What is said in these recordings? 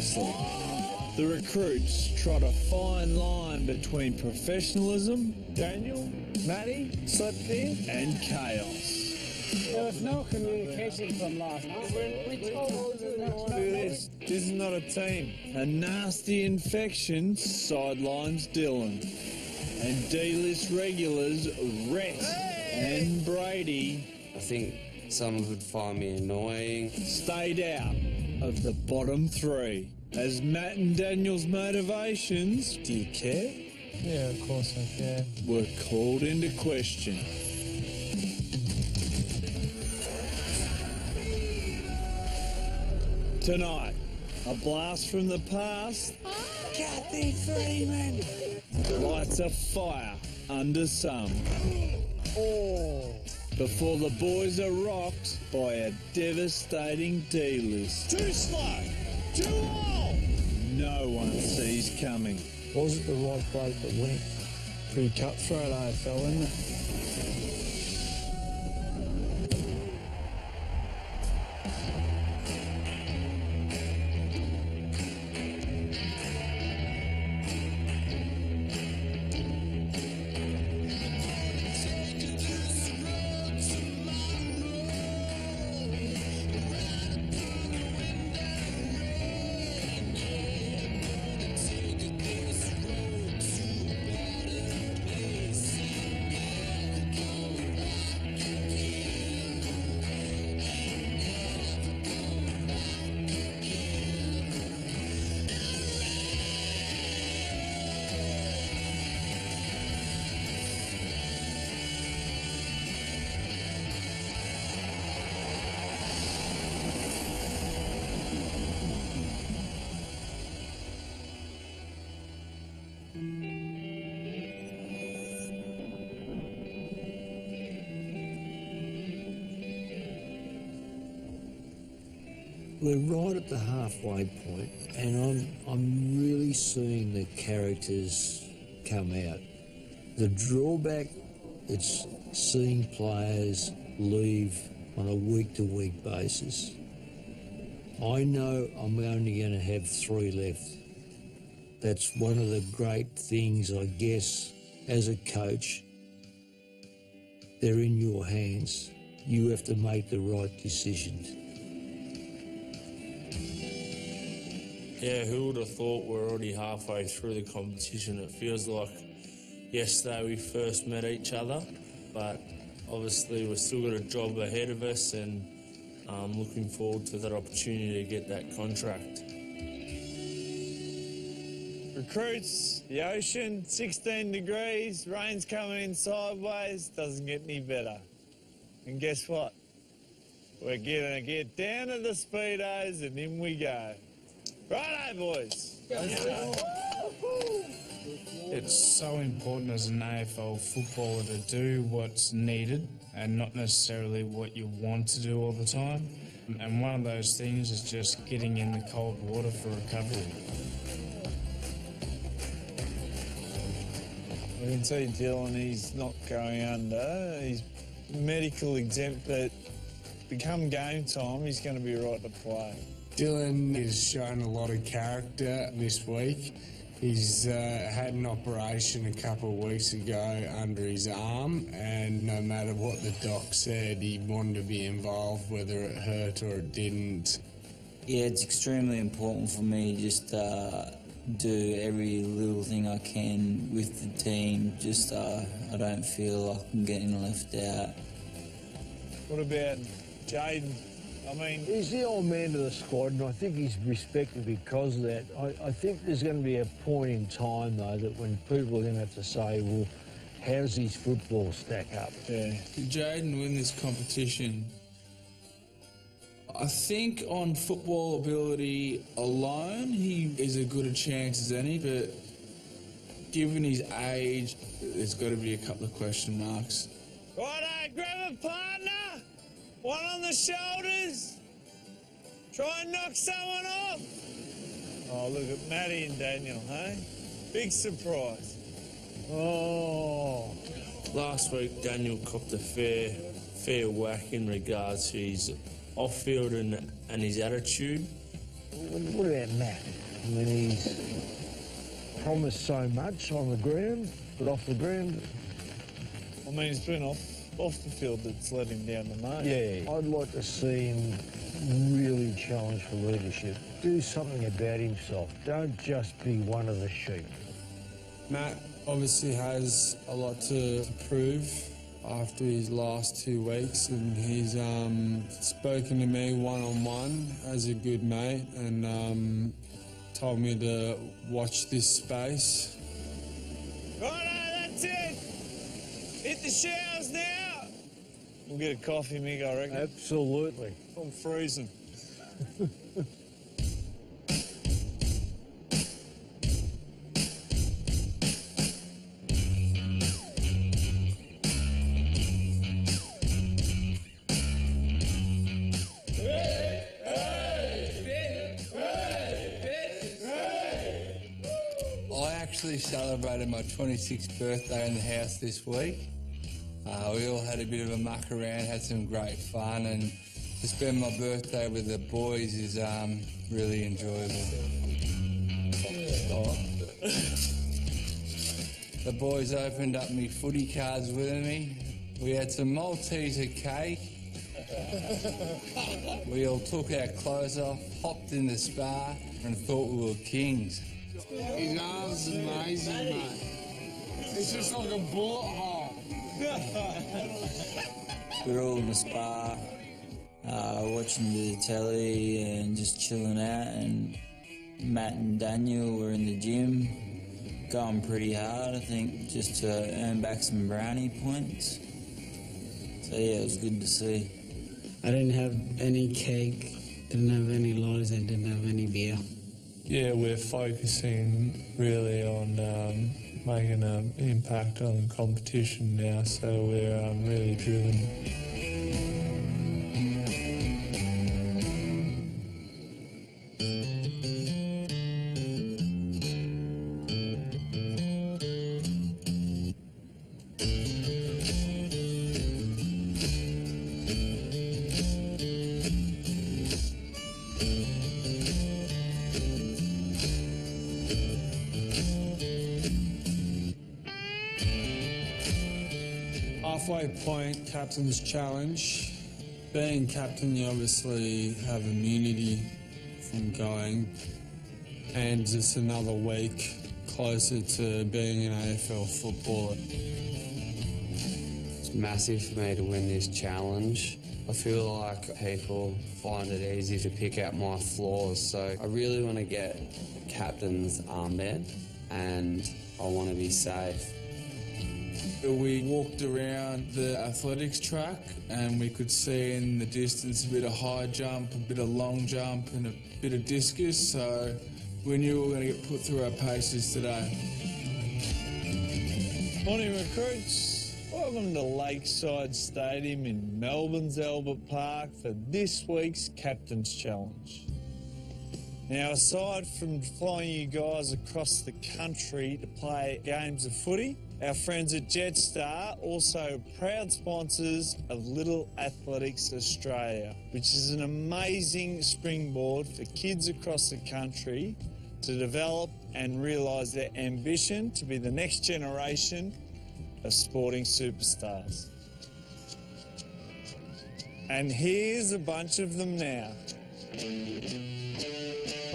seriously. The recruits trot a fine line between professionalism, Daniel, Matty, slept in, and chaos. There was no communication from last night. We told you Look at this. This is not a team. A nasty infection sidelines Dylan. And D-list regulars Rhett and Brady, I think some would find me annoying. stayed out of the bottom three. As Matt and Daniel's motivations, do you care, Yeah, of course I care. were called into question. Tonight, a blast from the past. Kathy Freeman lights a fire under some. Before the boys are rocked by a devastating D-list. Too slow, too old. No one sees coming. Was it the right bloke that went? Pretty cutthroat AFL, isn't it? We're right at the halfway point, and I'm really seeing the characters come out. The drawback, it's seeing players leave on a week-to-week basis. I know I'm only going to have 3 left. That's one of the great things, I guess, as a coach. They're in your hands. You have to make the right decisions. Yeah, who would have thought we're already halfway through the competition? It feels like yesterday we first met each other, but obviously we've still got a job ahead of us, and I'm looking forward to that opportunity to get that contract. Recruits, the ocean, 16 degrees, rain's coming in sideways, doesn't get any better. And guess what? We're gonna get down to the speedos and in we go. Righto, boys. Let's go. It's so important as an AFL footballer to do what's needed and not necessarily what you want to do all the time. And one of those things is just getting in the cold water for recovery. We can see Dylan, he's not going under. He's medical exempt, but become game time, he's going to be right to play. Dylan has shown a lot of character this week. He's had an operation a couple of weeks ago under his arm, and no matter what the doc said, he wanted to be involved, whether it hurt or it didn't. Yeah, it's extremely important for me just do every little thing I can with the team. Just I don't feel like I'm getting left out. What about Jaden? I mean, he's the old man of the squad, and I think he's respected because of that. I think there's going to be a point in time, though, that when people are going to have to say, well, how does his football stack up? Yeah. Did Jaden win this competition? I think on football ability alone, he is as good a chance as any, but given his age, there's got to be a couple of question marks. Righto, grab a partner. One on the shoulders. Try and knock someone off. Oh, look at Matty and Daniel, hey? Big surprise. Oh. Last week, Daniel copped a fair whack in regards to his off-field and his attitude. What about Matt? I mean, he's promised so much on the ground, but off the ground... I mean, he's been off the field that's let him down the most. Yeah, I'd like to see him really challenge for leadership. Do something about himself. Don't just be one of the sheep. Matt obviously has a lot to prove after his last 2 weeks, and he's spoken to me one-on-one as a good mate and told me to watch this space. Righto, that's it. Hit the showers now. We'll get a coffee, Mick, I reckon. Absolutely. I'm freezing. I actually celebrated my 26th birthday in the house this week. We all had a bit of a muck around, had some great fun, and to spend my birthday with the boys is really enjoyable. The boys opened up me footy cards with me. We had some Malteser cake. We all took our clothes off, hopped in the spa, and thought we were kings. His arms is amazing, mate. It's just like a bullet hole. We're all in the spa, watching the telly and just chilling out, and Matt and Daniel were in the gym, going pretty hard, I think, just to earn back some brownie points. So yeah, it was good to see. I didn't have any cake, didn't have any lighters, and didn't have any beer. Yeah, we're focusing really on making an impact on the competition now, so we're really driven. Halfway point, captain's challenge. Being captain, you obviously have immunity from going, and it's another week closer to being an AFL footballer. It's massive for me to win this challenge. I feel like people find it easy to pick out my flaws, so I really want to get captain's armband and I want to be safe. We walked around the athletics track and we could see in the distance a bit of high jump, a bit of long jump and a bit of discus, so we knew we were going to get put through our paces today. Morning, recruits. Welcome to Lakeside Stadium in Melbourne's Albert Park for this week's Captain's Challenge. Now, aside from flying you guys across the country to play games of footy, our friends at Jetstar also proud sponsors of Little Athletics Australia, which is an amazing springboard for kids across the country to develop and realise their ambition to be the next generation of sporting superstars. And here's a bunch of them now.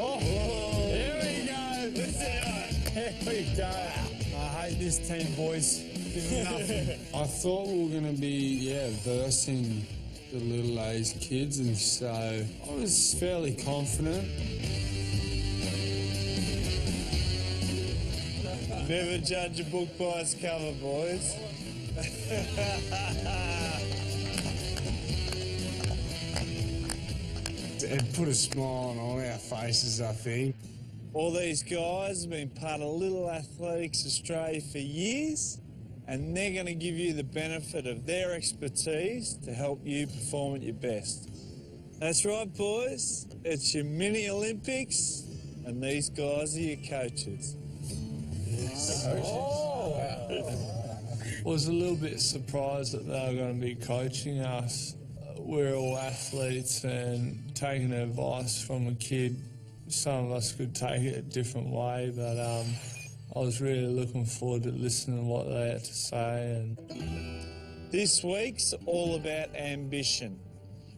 Oh, here we go. Here we go. I hate this team, boys. Give nothing. I thought we were going to be, versing the Little A's kids, and so I was fairly confident. Never judge a book by its cover, boys. It put a smile on all our faces, I think. All these guys have been part of Little Athletics Australia for years, and they're going to give you the benefit of their expertise to help you perform at your best. That's right, boys. It's your mini Olympics, and these guys are your coaches. Was a little bit surprised that they were going to be coaching us. We're all athletes, and taking advice from a kid some of us could take it a different way, but I was really looking forward to listening to what they had to say. And This week's all about ambition.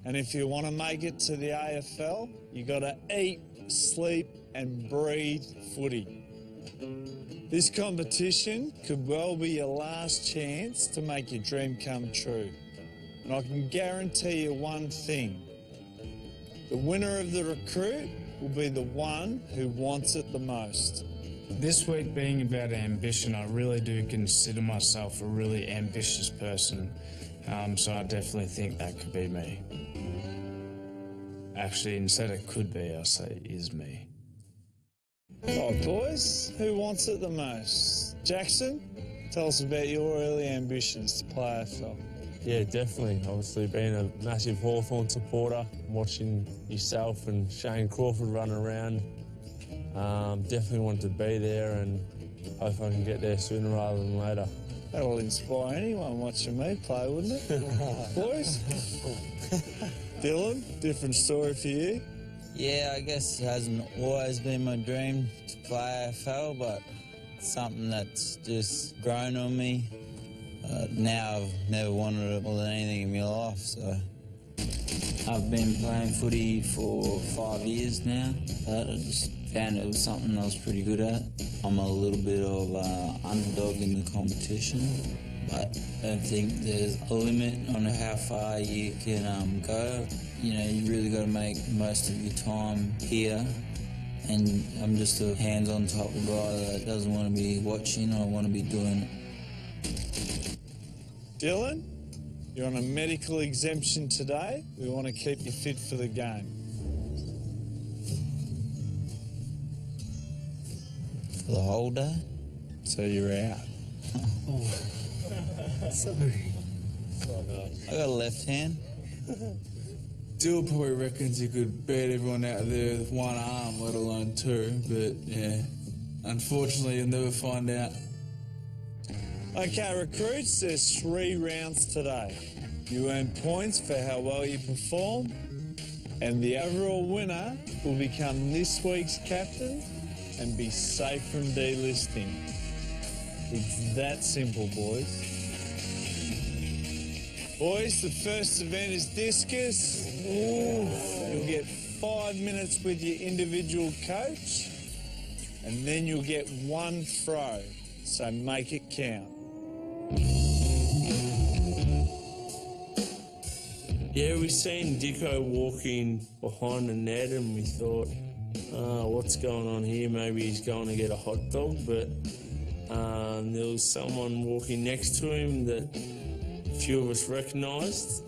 And if you want to make it to the AFL, you got to eat, sleep and breathe footy. This competition could well be your last chance to make your dream come true. And I can guarantee you one thing. The winner of the Recruit will be the one who wants it the most. This week being about ambition, I really do consider myself a really ambitious person. So I definitely think that could be me. Actually, instead of could be, I'll say is me. Right, boys, who wants it the most? Jackson, tell us about your early ambitions to play AFL. yeah, definitely. Obviously, being a massive Hawthorn supporter, watching yourself and Shane Crawford run around, definitely wanted to be there and hope I can get there sooner rather than later. That'll inspire anyone watching me play, wouldn't it? Boys? Dylan, different story for you. Yeah, I guess it hasn't always been my dream to play AFL, but it's something that's just grown on me. Now I've never wanted it more than anything in my life, so. I've been playing footy for 5 years now. I just found it was something I was pretty good at. I'm a little bit of an underdog in the competition, but I don't think there's a limit on how far you can go. You know, you really got to make most of your time here, and I'm just a hands-on type of guy that doesn't want to be watching, I want to be doing it. Dylan, you're on a medical exemption today. We want to keep you fit for the game. For the whole day? So you're out. Sorry. I got a left hand. Dill probably reckons he could beat everyone out there with one arm, let alone two, but yeah, unfortunately you'll never find out. Okay, recruits, there's 3 rounds today. You earn points for how well you perform, and the overall winner will become this week's captain and be safe from delisting. It's that simple, boys. Boys, the first event is discus. You'll get 5 minutes with your individual coach, and then you'll get 1 throw, so make it count. Yeah, we seen Dicko walking behind the net and we thought, what's going on here? Maybe he's going to get a hot dog, but there was someone walking next to him that a few of us recognised.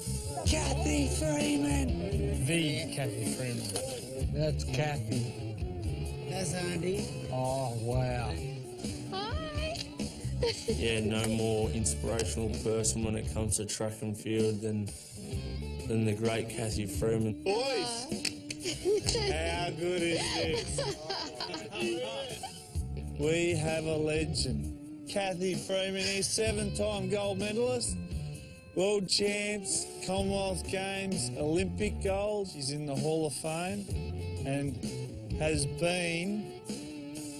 Kathy Freeman. The Kathy Freeman. That's Kathy. That's Andy. Oh, wow. Hi. Yeah, no more inspirational person when it comes to track and field than the great Kathy Freeman. Boys, how good is this? We have a legend. Kathy Freeman is 7-time gold medalist, world champs, Commonwealth Games, Olympic gold. She's in the Hall of Fame and has been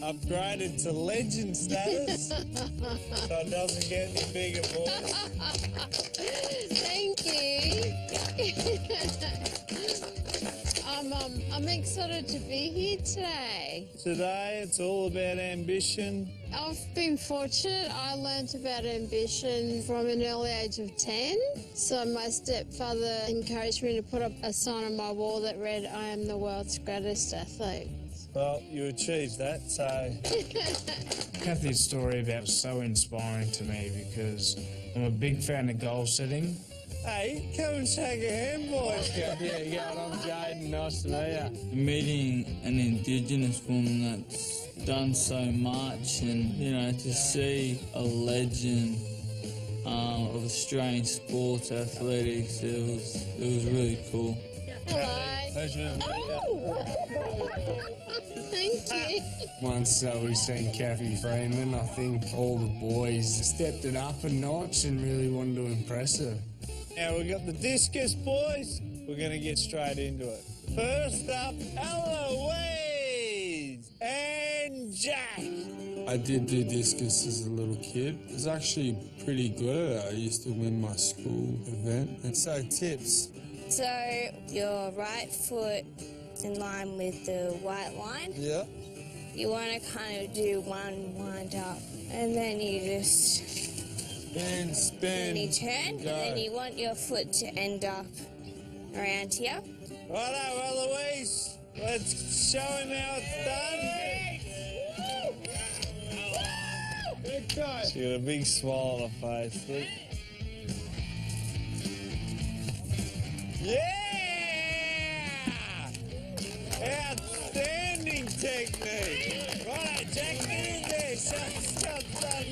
upgraded to legend status. So it doesn't get any bigger, boys. Thank you. I'm excited to be here today. Today it's all about ambition. I've been fortunate. I learnt about ambition from an early age of 10. So my stepfather encouraged me to put up a sign on my wall that read, "I am the world's greatest athlete." Well, you achieved that, so... Kathy's story about so inspiring to me because I'm a big fan of goal setting. Hey, come and shake a hand, boys. Yeah, I'm Jaden. Nice to meet you. Meeting an Indigenous woman that's done so much, and you know, to see a legend of Australian sports athletics, it was really cool. Hello. Pleasure. Oh. Thank you. Once we seen Kathy Freeman, I think all the boys stepped it up a notch and really wanted to impress her. Now we've got the discus, boys. We're going to get straight into it. First up, Eloise. Jack. I did do discus as a little kid. I was actually pretty good at it. I used to win my school event. And so tips. So your right foot in line with the white line. Yeah. You want to kind of do one wind up, and then you just Spin. then you turn, Go. and then you want your foot to end up around here. Righto, well, Louise, let's show him how it's done. She got a big smile on her face. Look. Yeah! Outstanding technique. Righto, Jack, get in there. Shut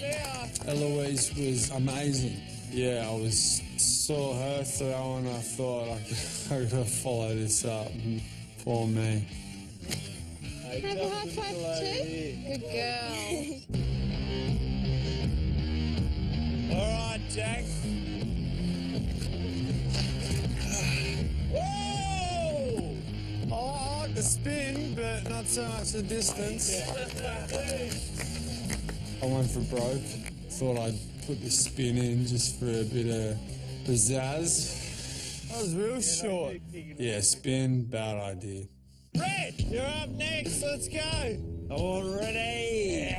now. Eloise was amazing. Yeah, I saw her throw and I thought I could follow this up for me. Have a high five too. Good girl. All right, Jack. Whoa! I like the spin, but not so much the distance. I went for broke. Thought I'd put the spin in just for a bit of pizzazz. That was real short. Yeah, spin, bad idea. Red, you're up next. Let's go. All ready.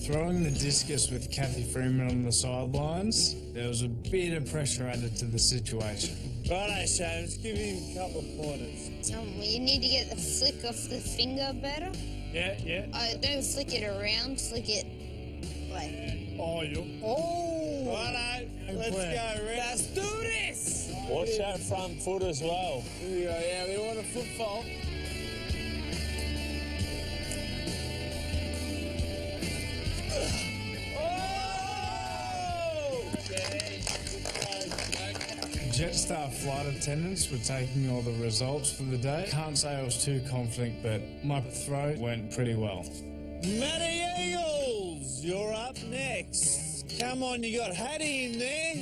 Throwing the discus with Kathy Freeman on the sidelines, there was a bit of pressure added to the situation. Righto, Shames, give him a couple of pointers. You need to get the flick off the finger better. Yeah. Don't flick it around, flick it like. Oh, righto, let's go, Red. Let's do this. Watch that front foot as well. Here we go, yeah, we want a foot fault. Jetstar flight attendants were taking all the results for the day. Can't say I was too confident, but my throw went pretty well. Matty Eagles, you're up next. Come on, you got Hattie in there.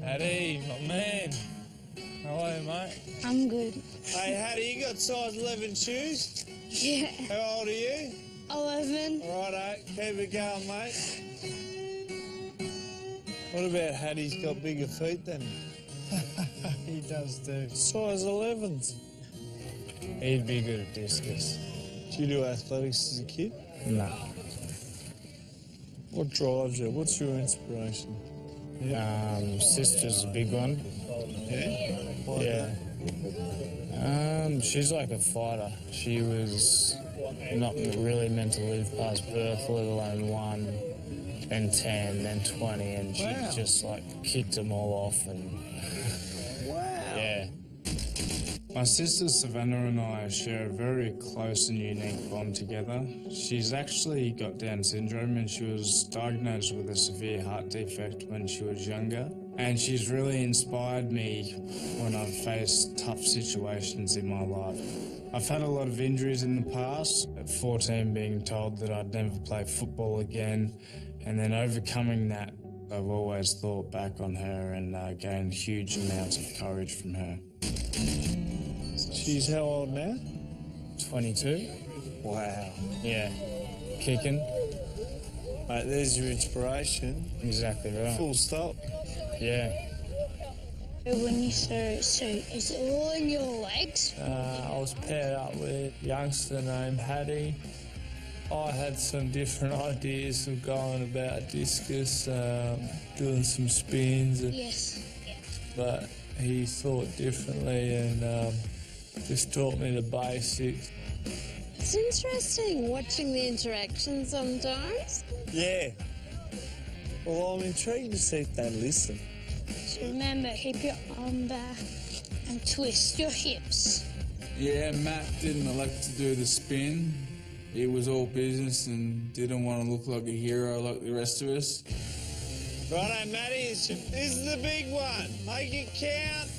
Hattie, my man. How are you, mate? I'm good. Hey, Hattie, you got size 11 shoes? Yeah. How old are you? 11. Righto, keep it going, mate. What about Hattie's got bigger feet than him? He does too. Size 11s. He'd be good at discus. Did you do athletics as a kid? No. What drives you? What's your inspiration? Sister's a big one. Yeah? Why Yeah. She's like a fighter. She was not really meant to live past birth, let alone 1, then 10, then 20, and she just like kicked them all off. And yeah. My sister Savannah and I share a very close and unique bond together. She's actually got Down syndrome and she was diagnosed with a severe heart defect when she was younger. And she's really inspired me when I've faced tough situations in my life. I've had a lot of injuries in the past, at 14 being told that I'd never play football again, and then overcoming that, I've always thought back on her and gained huge amounts of courage from her. She's how old now? 22. Wow. Yeah. Kicking. Mate, there's your inspiration. Exactly right. Full stop. Yeah. When you so is it all in your legs? I was paired up with a youngster named Hattie. I had some different ideas of going about discus, doing some spins, Yes. but he thought differently and just taught me the basics. It's interesting watching the interaction sometimes. Yeah. Well, I'm intrigued to see if they listen. So remember, keep your arm back and twist your hips. Yeah, Matt didn't elect to do the spin. He was all business and didn't want to look like a hero like the rest of us. Righto, Matty, this is the big one. Make it count.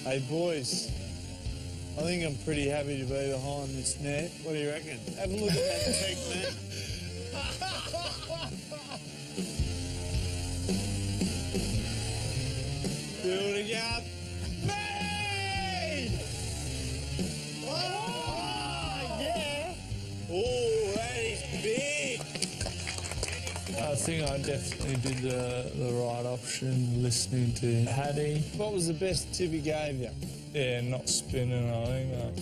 Hey, boys, I think I'm pretty happy to be behind this net. What do you reckon? Have a look at that technique. Building up. Matty! Oh! definitely did the right option, listening to Hattie. What was the best tip he gave you? Yeah, not spinning, I think. I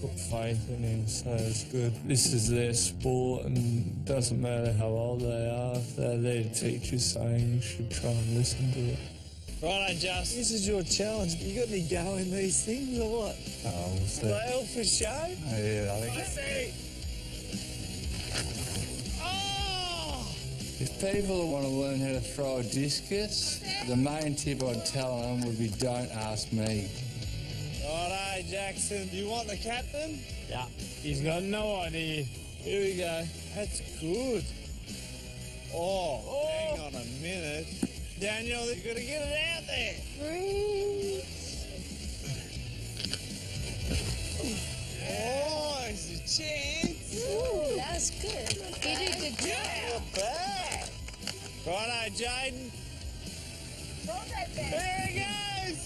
put faith in him, so it's good. This is their sport, and it doesn't matter how old they are. If they're their teachers saying you should try and listen to it. Righto, Just. This is your challenge. You got any go in these things or what? Oh, we'll see. They all for show? Yeah, I think. Let's see. Oh! If people want to learn how to throw a discus, the main tip I'd tell them would be don't ask me. Righto, Jackson. You want the captain? Yeah. He's got no idea. Here we go. That's good. Oh, hang on a minute. Daniel, you've got to get it out there. Oh, it's a chance. Ooh, that was good. You did a good job. Not bad. Righto, Jaden. There he goes.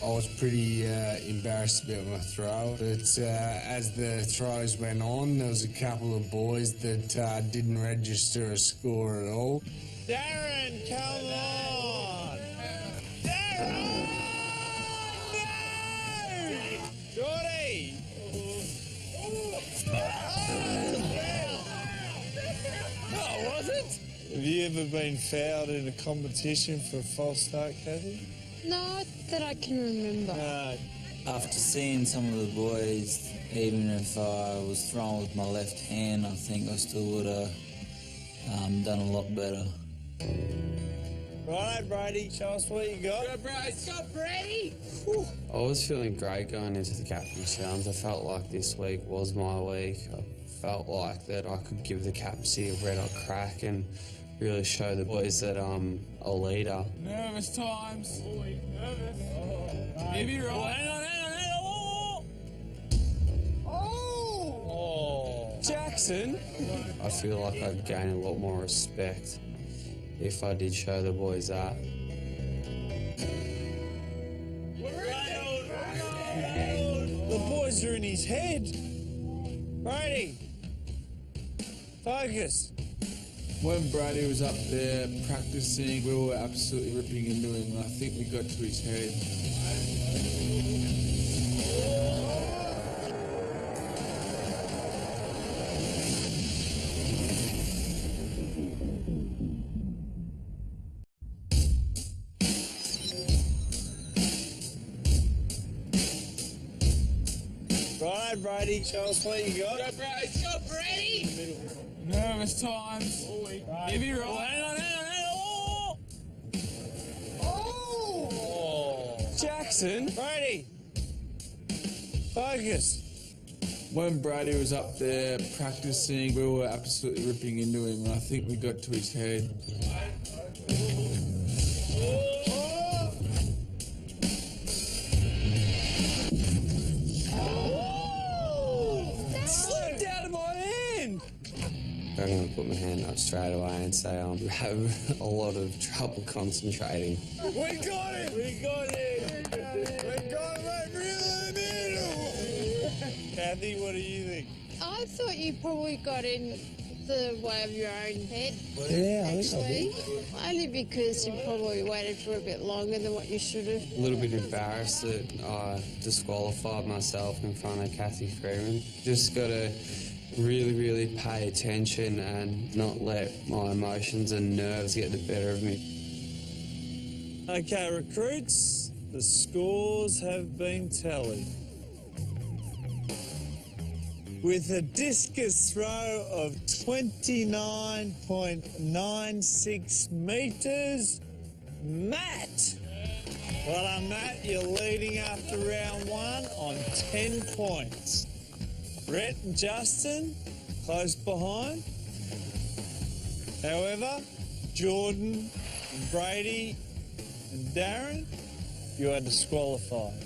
I was pretty embarrassed about my throw, but as the throws went on, there was a couple of boys that didn't register a score at all. Darren, come on. Darren! No! Jordy! Oh, was it? Have you ever been fouled in a competition for a false start, Kathy? No, that I can remember. No. After seeing some of the boys, even if I was throwing with my left hand, I think I still would have done a lot better. Righto, Brady, show us what you got. Go, Bryce. Go, Brady. I was feeling great going into the captain's challenge. I felt like this week was my week. I felt like that I could give the captaincy a red-hot crack and really show the boys that I'm a leader. Nervous times. Maybe you're right. Hang on. Oh! Jackson! I feel like I'd gain a lot more respect if I did show the boys that. The boys are in his head. Brady, focus. When Brady was up there practicing, we were absolutely ripping into him, and I think we got to his head. Right, Brady, show us what you got. Go, Bryce. Go, Brady. Nervous times. Maybe you're right. Hang on. Oh! Jackson, Brady, focus. When Brady was up there practicing, we were absolutely ripping into him, and I think we got to his head. Slipped out of my hand. I'm going to put my hand up straight away and say I have a lot of trouble concentrating. We got it. We got it. We got it right in the middle. Kathy, what do you think? I thought you probably got in the way of your own head. Yeah, I think I Actually, did. only because you probably waited for a bit longer than what you should have. A little bit embarrassed that I disqualified myself in front of Kathy Freeman. Just got to really pay attention and not let my emotions and nerves get the better of me. Okay, recruits, the scores have been tallied. With a discus throw of 29.96 metres, Matt. Well done, Matt. You're leading after round one on 10 points. Brett and Justin, close behind. However, Jordan, and Brady and Darren, you are disqualified.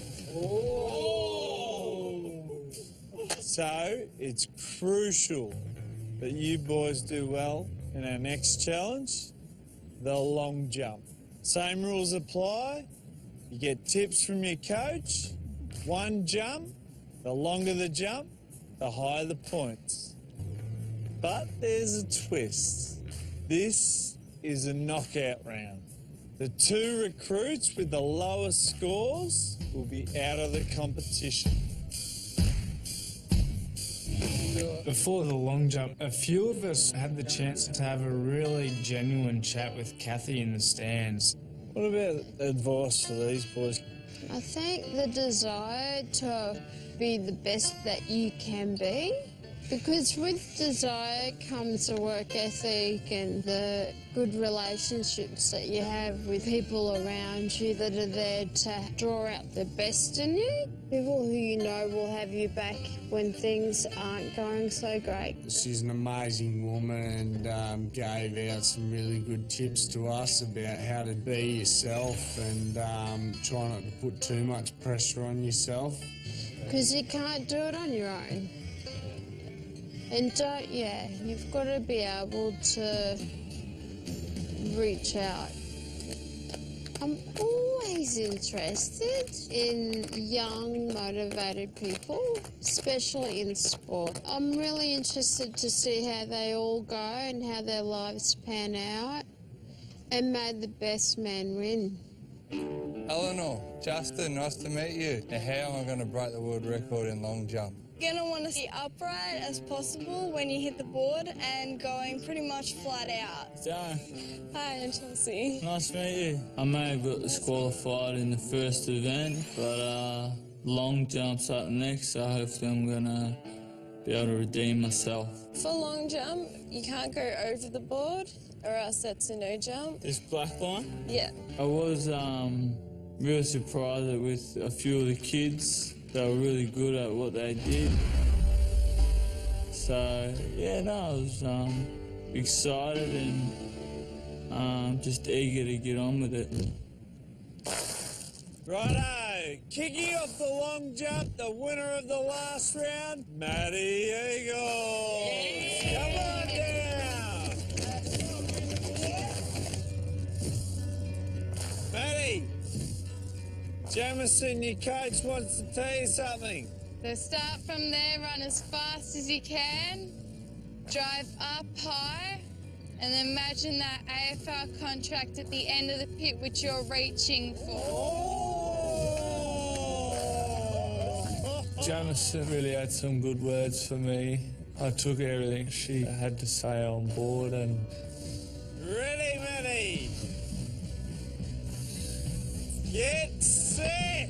So it's crucial that you boys do well in our next challenge, the long jump. Same rules apply. You get tips from your coach. One jump, the longer the jump, the higher the points. But there's a twist. This is a knockout round. The 2 recruits with the lowest scores will be out of the competition. Before the long jump, a few of us had the chance to have a really genuine chat with Kathy in the stands. What about advice for these boys? I think the desire to be the best that you can be, because with desire comes the work ethic and the good relationships that you have with people around you that are there to draw out the best in you. People who you know will have you back when things aren't going so great. She's an amazing woman and gave out some really good tips to us about how to be yourself and try not to put too much pressure on yourself. Because you can't do it on your own. And you've got to be able to reach out. I'm always interested in young, motivated people, especially in sport. I'm really interested to see how they all go and how their lives pan out. And may the best man win. Eleanor, Justin, nice to meet you. Now, how am I going to break the world record in long jump? You're going to want to be upright as possible when you hit the board and going pretty much flat out. Darren. Hi, I'm Chelsea. Nice to meet you. I may have got disqualified in the first event, but long jump's up next, so hopefully I'm going to be able to redeem myself. For long jump, you can't go over the board or else that's a no jump. This black line? Yeah. I was really surprised that with a few of the kids, they were really good at what they did. So, I was excited and just eager to get on with it. Righto, kicking off the long jump, the winner of the last round, Matty Eagles. Come on down. Matty, Jamison, your coach wants to tell you something. So start from there, run as fast as you can, drive up high, and then imagine that AFL contract at the end of the pit which you're reaching for. Jamison really had some good words for me. I took everything she had to say on board and... Ready, Matty? Get set!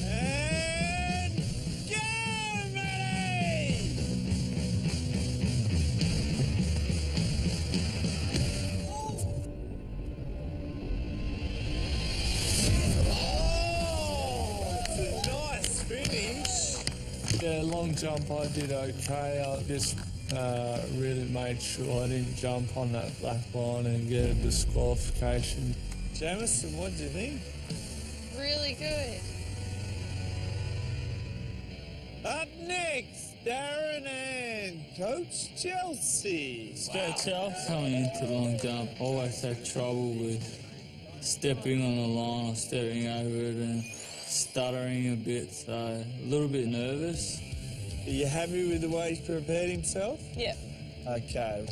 And go, Matty! Oh, it's a nice finish. Yeah, long jump I did okay. I just really made sure I didn't jump on that black line and get a disqualification. Jamison, what do you think? Really good. Up next, Darren and Coach Chelsea. Let's go, Chelsea. Coming into the long jump, always had trouble with stepping on the line or stepping over it and stuttering a bit, so a little bit nervous. Are you happy with the way he's prepared himself? Yep. Okay.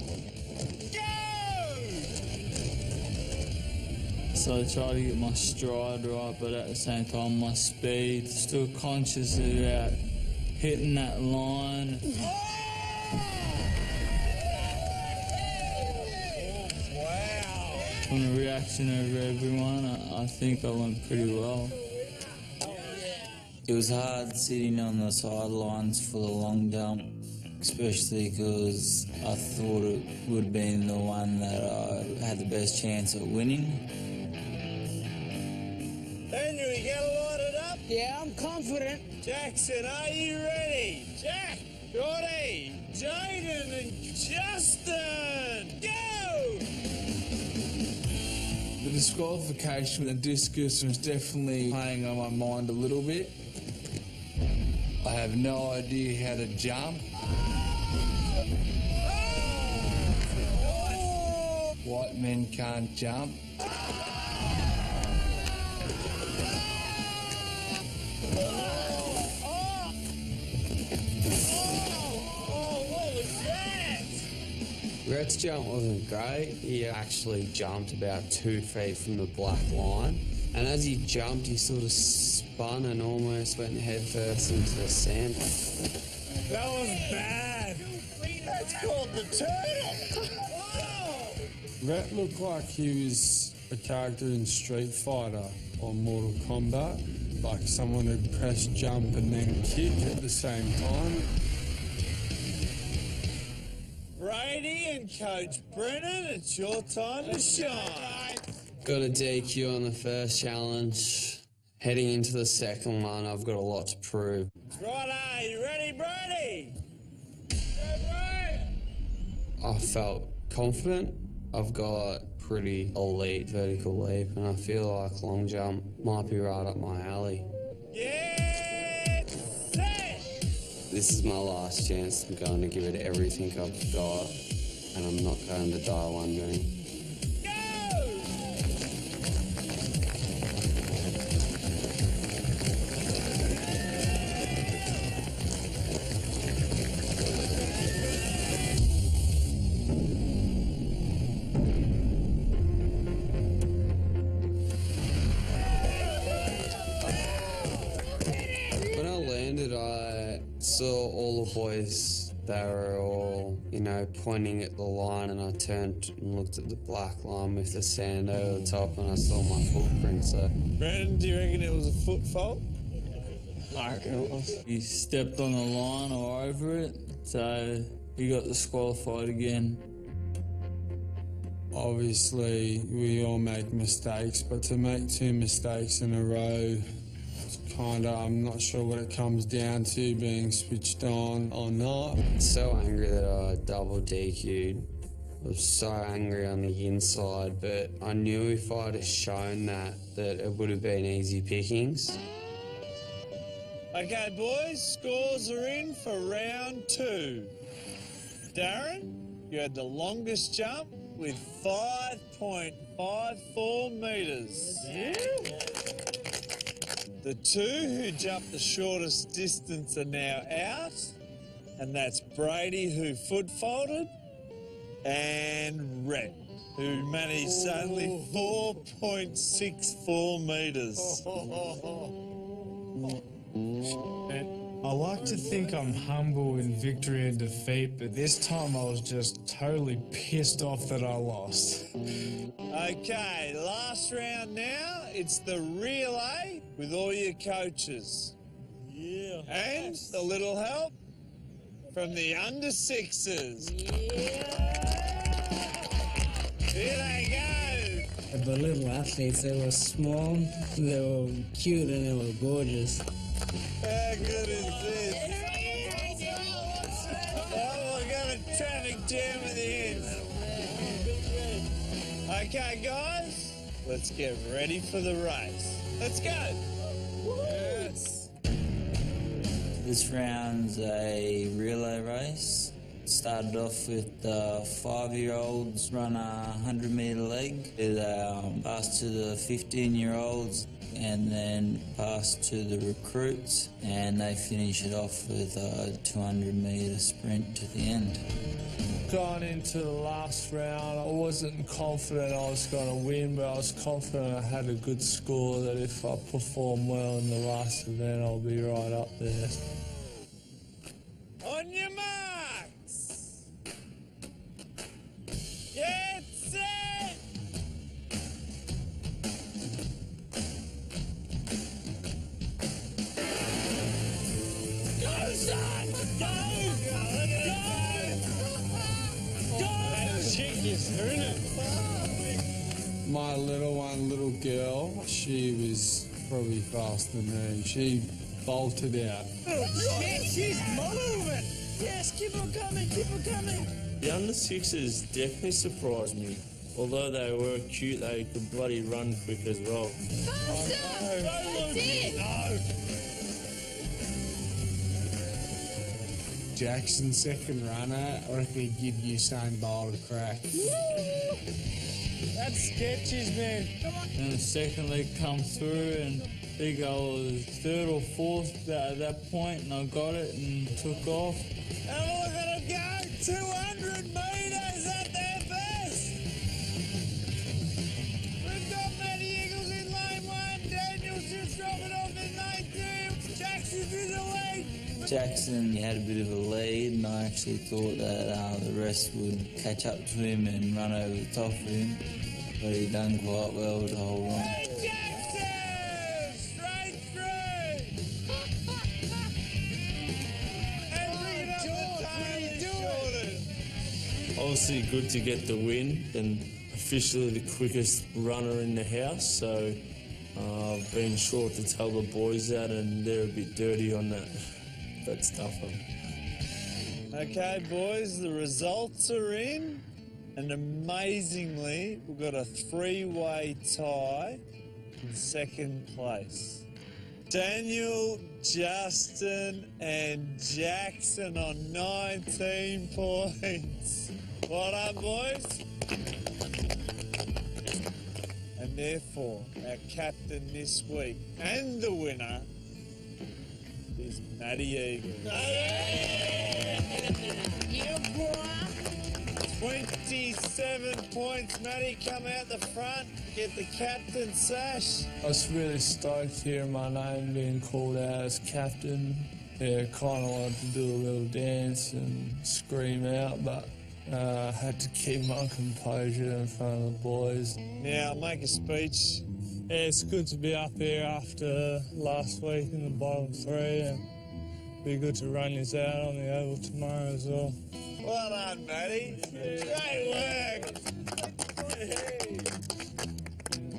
So I try to get my stride right, but at the same time my speed. Still conscious about hitting that line. Wow. From the reaction of everyone, I think I went pretty well. It was hard sitting on the sidelines for the long jump, especially because I thought it would have been the one that I had the best chance at winning. Daniel, you got it lighted up? Yeah, I'm confident. Jackson, are you ready? Jack, Jordy, Jaden and Justin, go! The disqualification with the discus was definitely playing on my mind a little bit. I have no idea how to jump. White men can't jump. Rhett's jump wasn't great. He actually jumped about 2 feet from the black line. And as he jumped, he sort of spun and almost went headfirst into the sand. That was bad. That's called the turtle. Rhett looked like he was a character in Street Fighter or Mortal Kombat, like someone who'd press jump and then kick at the same time. Brady and Coach Brennan, it's your time to shine. Got a DQ on the first challenge. Heading into the second one, I've got a lot to prove. Righto, you ready, Brady? I felt confident. I've got pretty elite vertical leap, and I feel like long jump might be right up my alley. Get set! This is my last chance. I'm going to give it everything I've got, and I'm not going to die wondering. Saw all the boys, they were all, pointing at the line, and I turned and looked at the black line with the sand over the top, and I saw my footprint, so... Brandon, do you reckon it was a foot fault? I reckon it was. He stepped on the line or over it, so he got disqualified again. Obviously, we all make mistakes, but to make 2 mistakes in a row, I'm not sure what it comes down to, being switched on or not. So angry that I double DQ'd. I was so angry on the inside, but I knew if I'd have shown that it would have been easy pickings. Okay, boys, scores are in for round 2. Darren, you had the longest jump with 5.54 metres. The 2 who jumped the shortest distance are now out, and that's Brady, who foot faulted, and Rhett, who managed only 4.64 metres. I like to think I'm humble in victory and defeat, but this time I was just totally pissed off that I lost. Okay, last round now. It's the relay with all your coaches. Yeah. And a little help from the under 6s. Yeah. Here they go. The little athletes, they were small, they were cute, and they were gorgeous. How good is this? Oh, we got a traffic jam at the end. Okay, guys, let's get ready for the race. Let's go. Yes. This round's a relay race. Started off with the 5-year-olds run a 100-metre leg. They passed to the 15-year-olds and then passed to the recruits, and they finish it off with a 200-metre sprint to the end. Going into the last round, I wasn't confident I was going to win, but I was confident I had a good score, that if I perform well in the last event, I'll be right up there. On your marks. Get set. Go, son! Go! My little girl, she was probably faster than me. She bolted out. She's moving! Yes, keep on coming, keep on coming! The under 6s definitely surprised me. Although they were cute, they could bloody run quick as well. Faster! That's it! No! Jackson, second runner, I reckon he'd give Usain Bolt a crack. That's sketches, man. Come on. And the second leg come through, and I think I was 3rd or 4th at that point, and I got it and took off. And we're going to go 200 metres at Jackson, he had a bit of a lead, and I actually thought that the rest would catch up to him and run over the top of him, but he done quite well to hold on. Obviously good to get the win and officially the quickest runner in the house, so I've been sure to tell the boys that, and they're a bit dirty on that stuff. Okay, boys, the results are in, and amazingly, we've got a three-way tie in second place. Daniel, Justin, and Jackson on 19 points. Well done, boys. And therefore, our captain this week and the winner is Matty Eagle. Yeah, boy. 27 points. Matty, come out the front, get the captain sash. I was really stoked hearing my name being called out as captain. Yeah, kind of wanted to do a little dance and scream out, but I had to keep my composure in front of the boys. Now, make a speech. Yeah, it's good to be up here after last week in the bottom three, and be good to run this out on the oval tomorrow as well. Well done, Matty. Great work.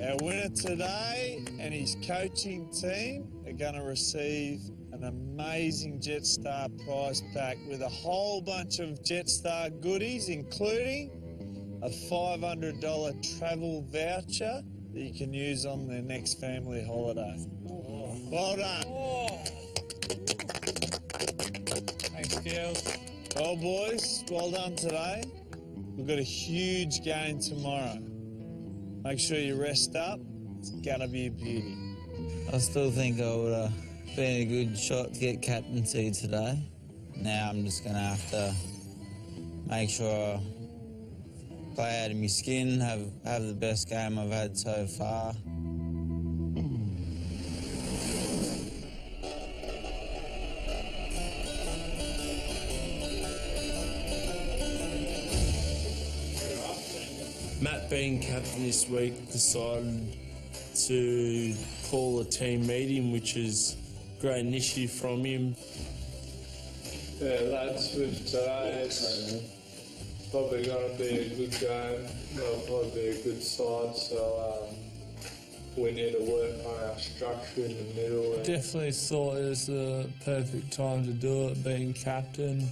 Our winner today and his coaching team are going to receive an amazing Jetstar prize pack with a whole bunch of Jetstar goodies, including a $500 travel voucher that you can use on their next family holiday. Well done. Thanks, girls. Well, boys, well done today. We've got a huge game tomorrow. Make sure you rest up. It's going to be a beauty. I still think I would have been a good shot to get captaincy today. Now I'm just going to have to make sure I play out of my skin, have the best game I've had so far. Matt, being captain this week, decided to call a team meeting, which is a great initiative from him. Yeah, lads, with today, it's probably going to be a good game. It'll probably be a good side, so we need to work on our structure in the middle. Definitely thought it was the perfect time to do it, being captain.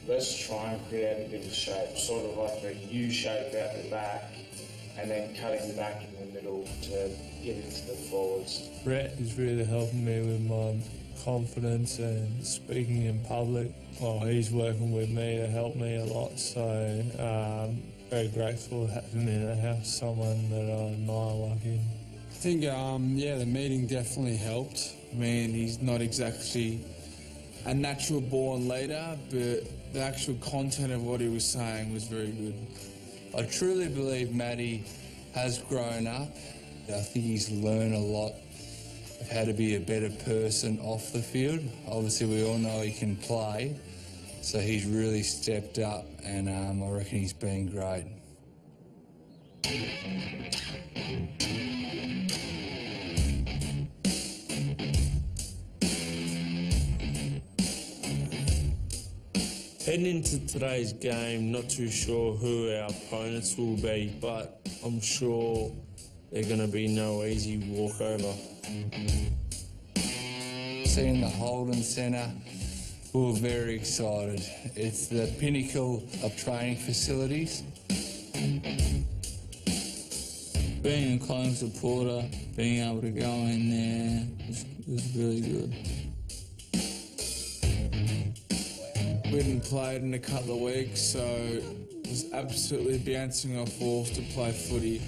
Let's try and create a bit of shape, sort of like a U shape out the back, and then cutting the back in the middle to get into the forwards. Brett is really helping me with my confidence and speaking in public. Well, he's working with me to help me a lot, so very grateful having in the house someone that I admire like him. I think, yeah, the meeting definitely helped. I mean, he's not exactly a natural born leader, but the actual content of what he was saying was very good. I truly believe Matty has grown up. I think he's learned a lot of how to be a better person off the field. Obviously, we all know he can play, so he's really stepped up, and I reckon he's been great. Heading into today's game, not too sure who our opponents will be, but I'm sure they're going to be no easy walkover. Seeing the Holden Centre, we were very excited. It's the pinnacle of training facilities. Being a Clone supporter, being able to go in there was really good. We hadn't played in a couple of weeks, so it was absolutely bouncing off walls to play footy.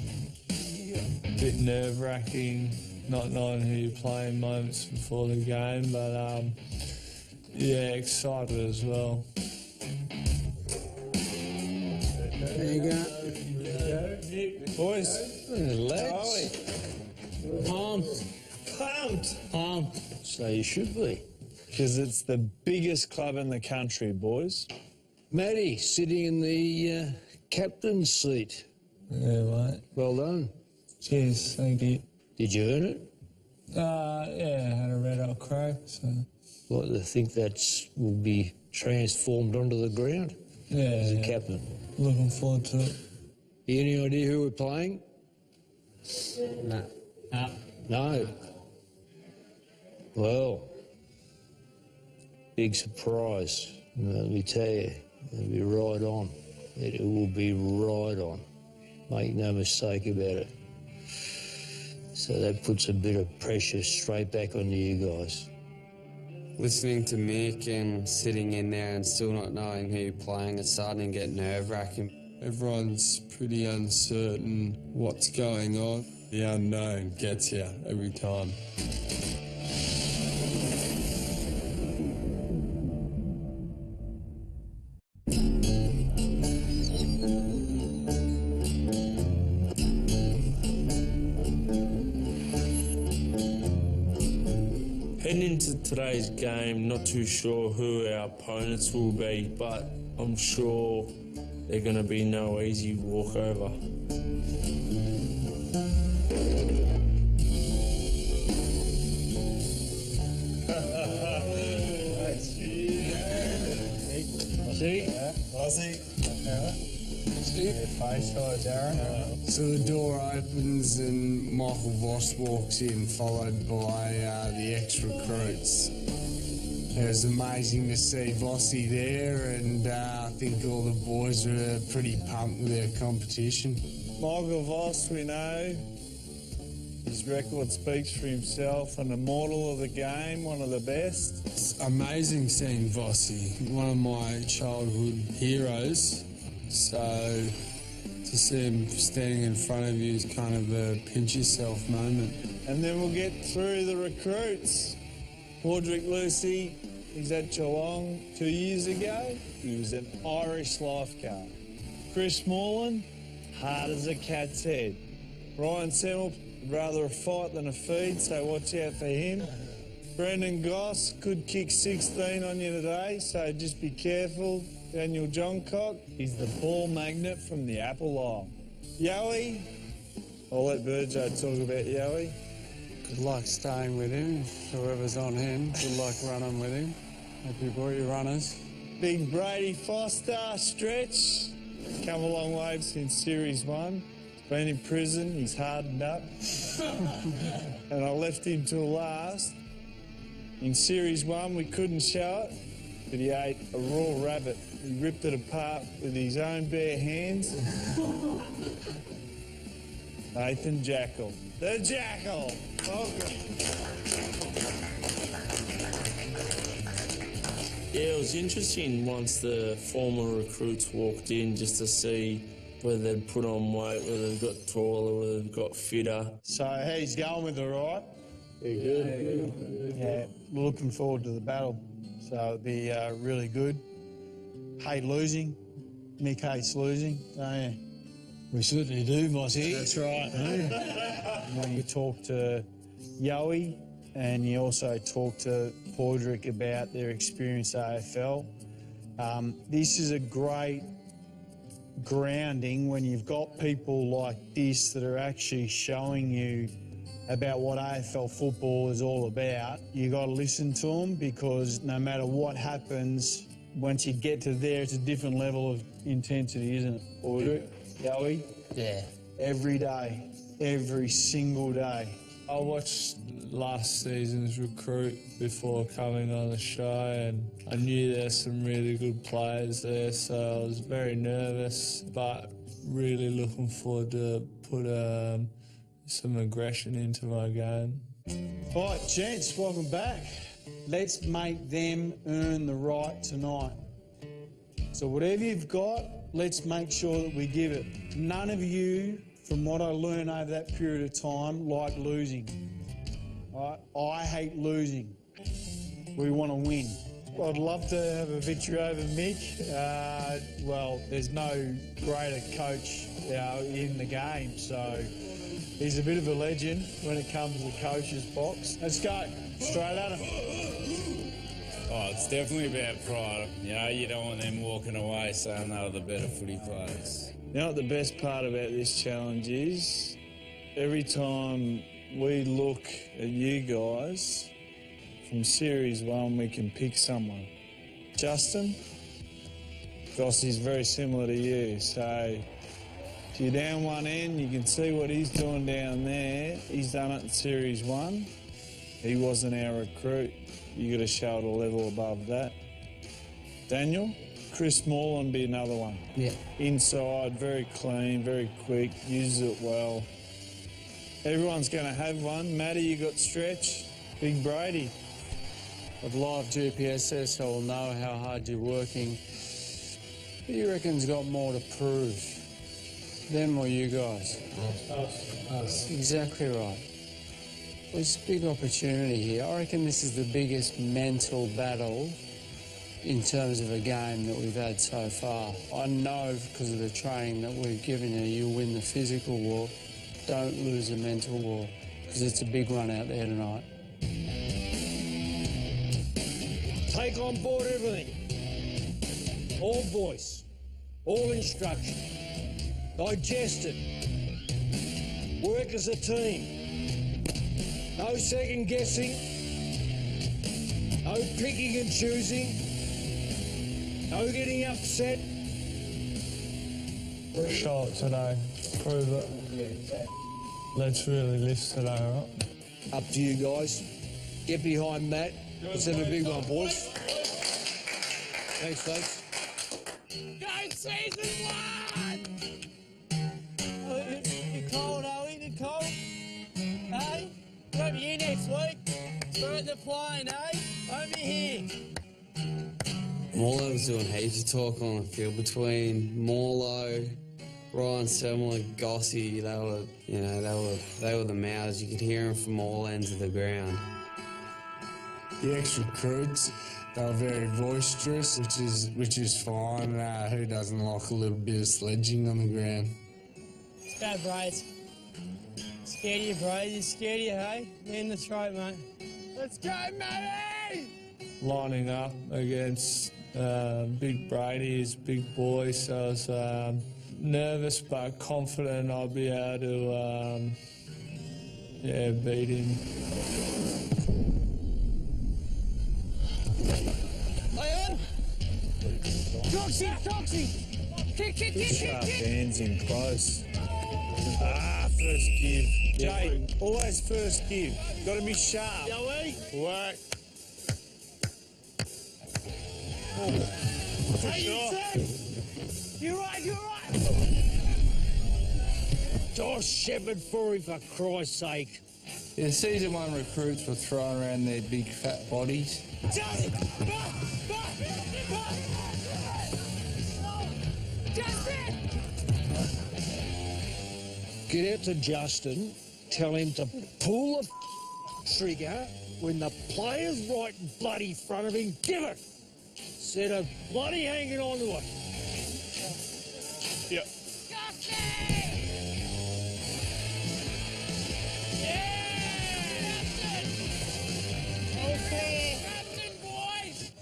A bit nerve-wracking, not knowing who you're playing moments before the game, but yeah, excited as well. There you go. Boys, Legs. Pumped. pumped. Pumped. So you should be. Because it's the biggest club in the country, boys. Matty, sitting in the captain's seat. Yeah, right. Well done. Cheers, thank you. Did you earn it? Yeah, I had a red hot crow, so... Like to think that will be transformed onto the ground? Yeah, as a captain. Looking forward to it. Any idea who we're playing? No. No. Well, big surprise. Let me tell you, it'll be right on. It will be right on. Make no mistake about it. So that puts a bit of pressure straight back onto you guys. Listening to Mick and sitting in there and still not knowing who you're playing, it's starting to get nerve-wracking. Everyone's pretty uncertain what's going on. The unknown gets you every time. Heading into today's game, not too sure who our opponents will be, but I'm sure they're going to be no easy walkover. So the door opens and Michael Voss walks in, followed by the ex-recruits. It was amazing to see Vossy there, and I think all the boys were pretty pumped with their competition. Michael Voss, we know. His record speaks for himself, an immortal of the game, one of the best. It's amazing seeing Vossy, one of my childhood heroes. So to see him standing in front of you is kind of a pinch yourself moment. And then we'll get through the recruits. Padraig Lucy, he's at Geelong 2 years ago. He was an Irish lifeguard. Chris Moreland, hard as a cat's head. Ryan Semmel, rather a fight than a feed, so watch out for him. Brendan Goss could kick 16 on you today, so just be careful. Daniel Johncock, he's the ball magnet from the Apple Isle. Yowie, I'll let Burjo talk about Yowie. Good luck staying with him. Whoever's on him, good luck running with him. Hope you brought your runners. Big Brady Foster, stretch. Come a long way since Series 1. He's been in prison, he's hardened up. And I left him till last. In Series 1, we couldn't show it, but he ate a raw rabbit. He ripped it apart with his own bare hands. Nathan Jackal. The Jackal! Welcome. Yeah, it was interesting once the former recruits walked in just to see whether they'd put on weight, whether they've got taller, whether they've got fitter. So he's going with the right. Yeah, good. Yeah, looking forward to the battle. So it'll be really good. Hate losing. Mick hates losing. Oh, yeah. We certainly do, Vossy. That's right. You talked to Yowie and you also talked to Padraig about their experience at AFL. This is a great grounding when you've got people like this that are actually showing you about what AFL football is all about. You got to listen to them because no matter what happens, once you get to there, it's a different level of intensity, isn't it? Padraig? Yowie? Yeah. Every day, every single day. I watched last season's Recruit before coming on the show, and I knew there's some really good players there, so I was very nervous, but really looking forward to put some aggression into my game. All right, gents, welcome back. Let's make them earn the right tonight. So whatever you've got, let's make sure that we give it. None of you, from what I learned over that period of time, like losing. All right? I hate losing. We want to win. I'd love to have a victory over Mick. Well, there's no greater coach in the game, so he's a bit of a legend when it comes to the coach's box. Let's go. Straight at him. Oh, it's definitely about pride. You know, you don't want them walking away saying they were the better footy players. You know what the best part about this challenge is? Every time we look at you guys, from Series 1, we can pick someone. Justin, Gossie's very similar to you, so if you're down one end, you can see what he's doing down there. He's done it in Series 1. He wasn't our recruit. You got to show it a level above that. Daniel, Chris Moreland be another one. Yeah. Inside, very clean, very quick, uses it well. Everyone's going to have one. Matty, you got Stretch. Big Brady. With live GPS, so we'll know how hard you're working. Who you reckon's got more to prove? Them or you guys? Us. Exactly right. There's a big opportunity here. I reckon this is the biggest mental battle in terms of a game that we've had so far. I know because of the training that we've given you, you'll win the physical war. Don't lose the mental war, because it's a big one out there tonight. Take on board everything. All voice, all instruction. Digest it. Work as a team. No second guessing. No picking and choosing. No getting upset. Show it today. Prove it. Let's really lift today, right? Up to you guys. Get behind Matt. Let's have a big one, boys. Thanks, folks. Go season 1! You cold, are we? You cold? Hey? We'll be here next week. We're at the plane, eh? Over here. Morlo was doing heaps of talk on the field between Morlo, Ryan Selmler, Gossie. They were the mouths. You could hear them from all ends of the ground. The ex-recruits, they were very boisterous, which is fine. Who doesn't like a little bit of sledging on the ground? Let's go, Braves. Scared of you, Braves. Scared of you, hey? Me in the throat, mate. Let's go, Matty! Lining up against Big Brady, his big boy, so I was nervous but confident I'll be able to beat him. Leon! Toxie! Kick! Sharp hands in close. First give. Jay, always first give. Got to be sharp. Joey! Work. Hey, you're right! Josh Shepherd for him, for Christ's sake. Yeah, season 1 recruits were throwing around their big fat bodies. Get out to Justin, tell him to pull the trigger when the player's right in bloody front of him. Give it! Instead of bloody hanging on to it. Yep.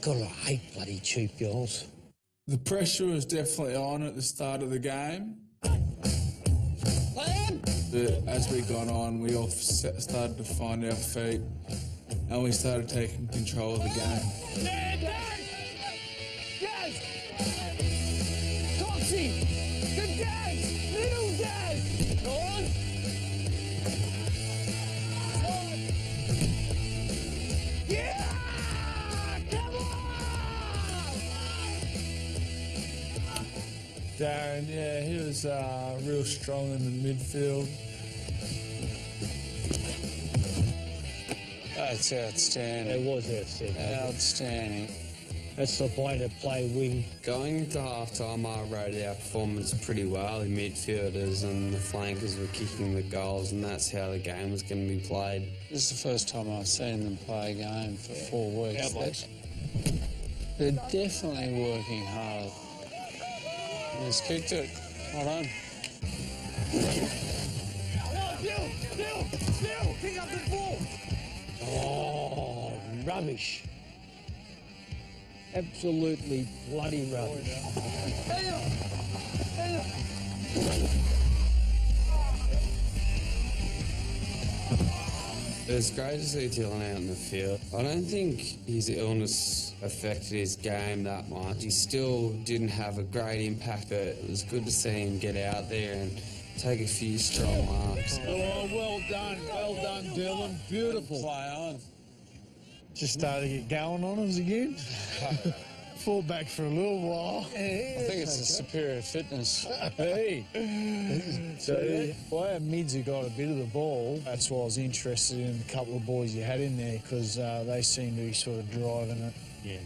God, I hate bloody cheap girls. The pressure was definitely on at the start of the game. But as we got on, we all started to find our feet and we started taking control of the game. Toxie! Good guys! Little guys! Go on! Yeah! Come on! Darren, he was real strong in the midfield. That's outstanding. It was outstanding. Outstanding. That's the way to play wing. Going into half-time, I rated our performance pretty well. The midfielders and the flankers were kicking the goals, and that's how the game was going to be played. This is the first time I've seen them play a game for 4 weeks. They're definitely working hard. He's kicked it. Well done. Still! Pick up the ball! Oh, rubbish. Absolutely bloody rubbish. It was great to see Dylan out in the field. I don't think his illness affected his game that much. He still didn't have a great impact, but it was good to see him get out there and take a few strong marks. Oh, well done, Dylan. Beautiful. Play on. Just started to get going on us again. Fall back for a little while. I think it's the superior fitness. Hey. So, our mids have got a bit of the ball. That's why I was interested in the couple of boys you had in there, because they seem to be sort of driving it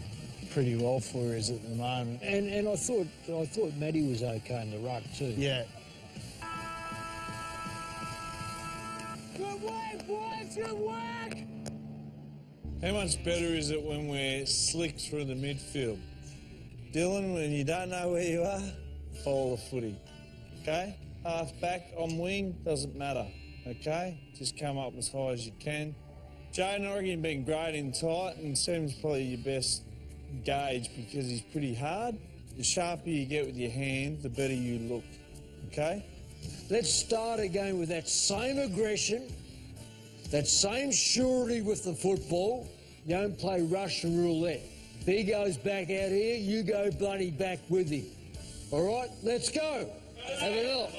pretty well for us at the moment. And I thought Matty was okay in the ruck too. Yeah. Good work, boys, good work! How much better is it when we're slick through the midfield? Dylan, when you don't know where you are, follow the footy. Okay? Half back, on wing, doesn't matter. Okay? Just come up as high as you can. Jaden Oregon been great in tight, and Sam's probably your best gauge because he's pretty hard. The sharper you get with your hand, the better you look. Okay? Let's start again with that same aggression, that same surety with the football. You don't play Russian roulette. If he goes back out here, you go bloody back with him. All right, let's go. Have a look.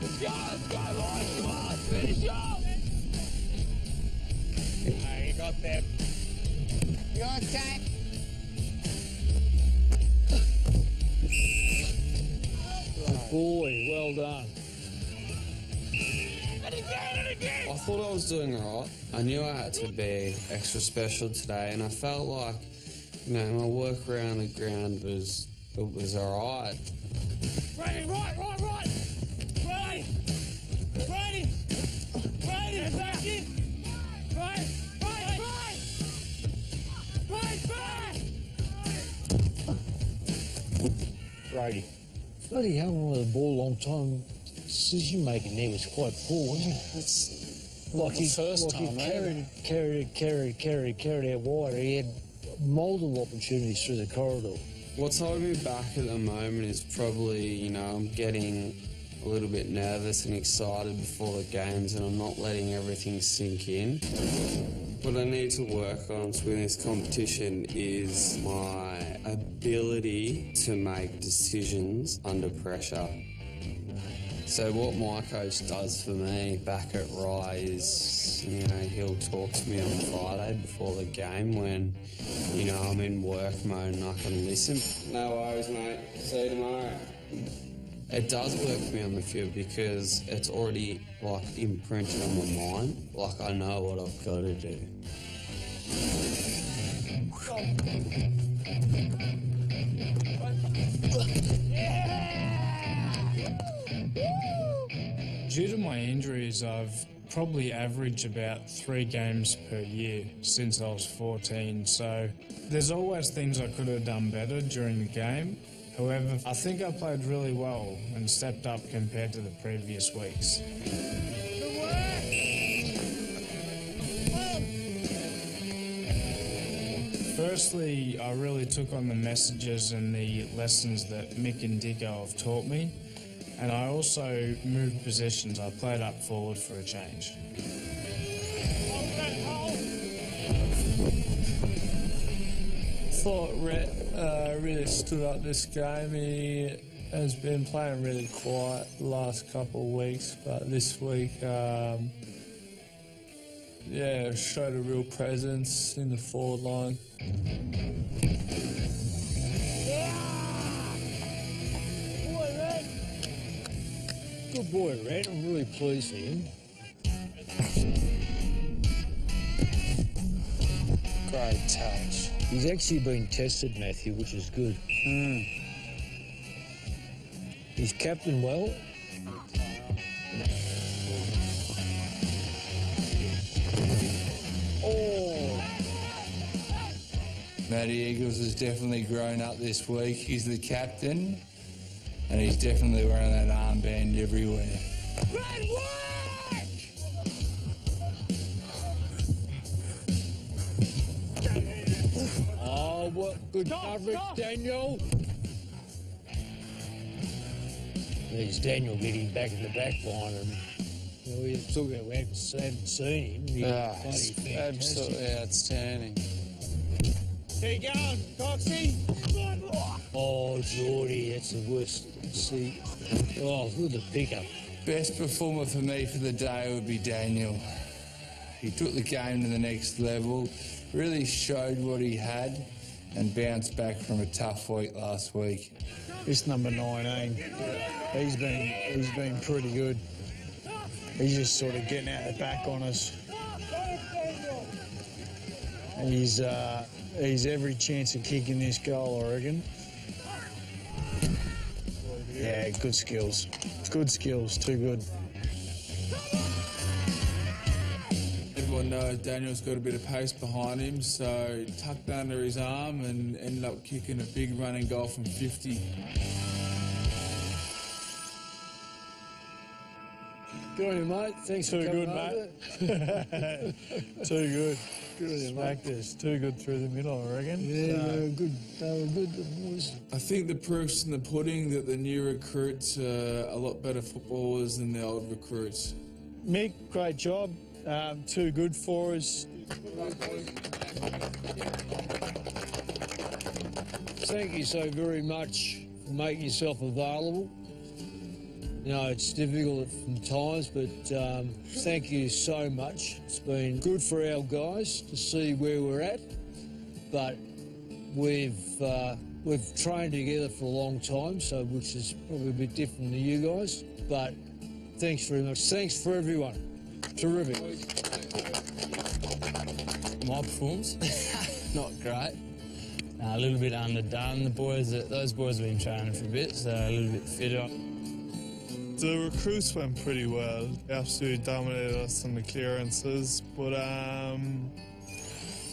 Let's go, boys, come on, finish up! You got that. You got that? Good boy, well done. I thought I was doing all right. I knew I had to be extra special today, and I felt like, my work around the ground was all right. Brady, right! Brady, back in! Right! Brady. Bloody hell, on the ball a long time. Decision making there was quite poor, wasn't it? It's like the first he time, carried out wide. He had multiple opportunities through the corridor. What's holding me back at the moment is probably, I'm getting a little bit nervous and excited before the games, and I'm not letting everything sink in. What I need to work on to win this competition is my ability to make decisions under pressure. So what my coach does for me back at Rye is, he'll talk to me on Friday before the game when, I'm in work mode and I can listen. No worries, mate. See you tomorrow. It does work for me on the field because it's already, imprinted on my mind. I know what I've got to do. Due to my injuries, I've probably averaged about 3 games per year since I was 14, so there's always things I could have done better during the game. However, I think I played really well and stepped up compared to the previous weeks. Firstly, I really took on the messages and the lessons that Mick and Dicko have taught me, and I also moved positions. I played up forward for a change. I thought Rhett really stood up this game. He has been playing really quiet the last couple of weeks, but this week, showed a real presence in the forward line. Good boy, Red. I'm really pleased for him. Great touch. He's actually been tested, Matthew, which is good. He's captained well. Oh! Matty Eagles has definitely grown up this week. He's the captain, and he's definitely wearing that armband everywhere. Great work! Oh, what good coverage, Daniel. There's Daniel getting back in the back line, and we haven't seen him. He was bloody fantastic. Absolutely outstanding. Keep going, Coxie. Oh, Geordie, that's the worst. See, oh, look at the pickup. Best performer for me for the day would be Daniel. He took the game to the next level, really showed what he had, and bounced back from a tough week last week. This number 19, he's been pretty good. He's just sort of getting out the back on us. He's every chance of kicking this goal, I reckon. Yeah, good skills. Good skills, too good. Everyone knows Daniel's got a bit of pace behind him, so tucked under his arm and ended up kicking a big running goal from 50. Good on you, mate. Thanks for coming over. Too good. Good on you, mate. Smackers, too good through the middle, I reckon. Yeah, they were good. They were good, the boys. I think the proof's in the pudding that the new recruits are a lot better footballers than the old recruits. Mick, great job. Too good for us. Thank you so very much for making yourself available. You know, it's difficult from times, but thank you so much. It's been good for our guys to see where we're at, but we've trained together for a long time, so which is probably a bit different to you guys. But thanks very much. Thanks for everyone. Terrific. My performance, not great. A little bit underdone. Those boys have been training for a bit, so a little bit fitter. The recruits went pretty well. They absolutely dominated us on the clearances, but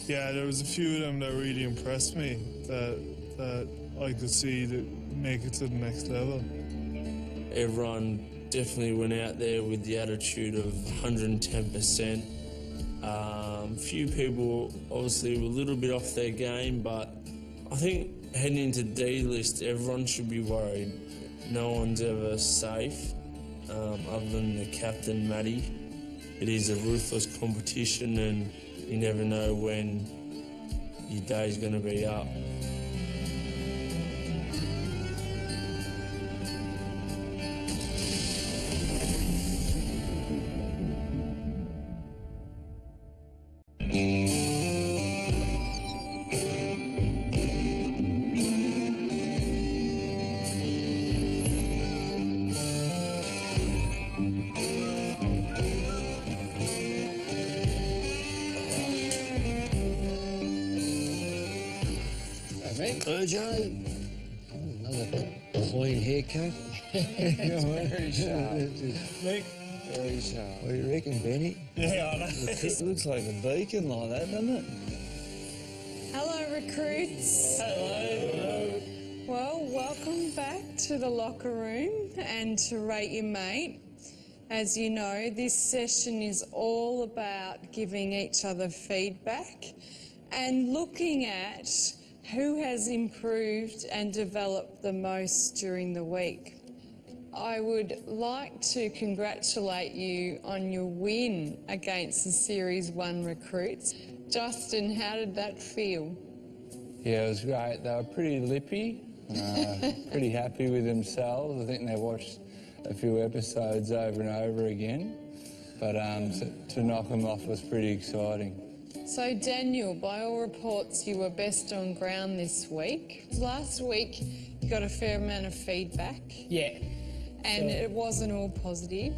yeah, there was a few of them that really impressed me that I could see that make it to the next level. Everyone definitely went out there with the attitude of 110%. Few people obviously were a little bit off their game, but I think heading into D-list, everyone should be worried. No one's ever safe, other than the captain, Matty. It is a ruthless competition and you never know when your day's going to be up. RJ, another clean haircut. Very sharp. Very sharp. What do you reckon, Benny? Yeah, I know. It looks like a beacon like that, doesn't it? Hello, recruits. Hello. Well, welcome back to the locker room and to Rate Your Mate. As you know, this session is all about giving each other feedback and looking at who has improved and developed the most during the week. I would like to congratulate you on your win against the Series 1 recruits. Justin, how did that feel? Yeah, it was great. They were pretty lippy, pretty happy with themselves. I think they watched a few episodes over and over again, but to knock them off was pretty exciting. So Daniel, by all reports, you were best on ground this week. Last week, you got a fair amount of feedback. Yeah. And it wasn't all positive.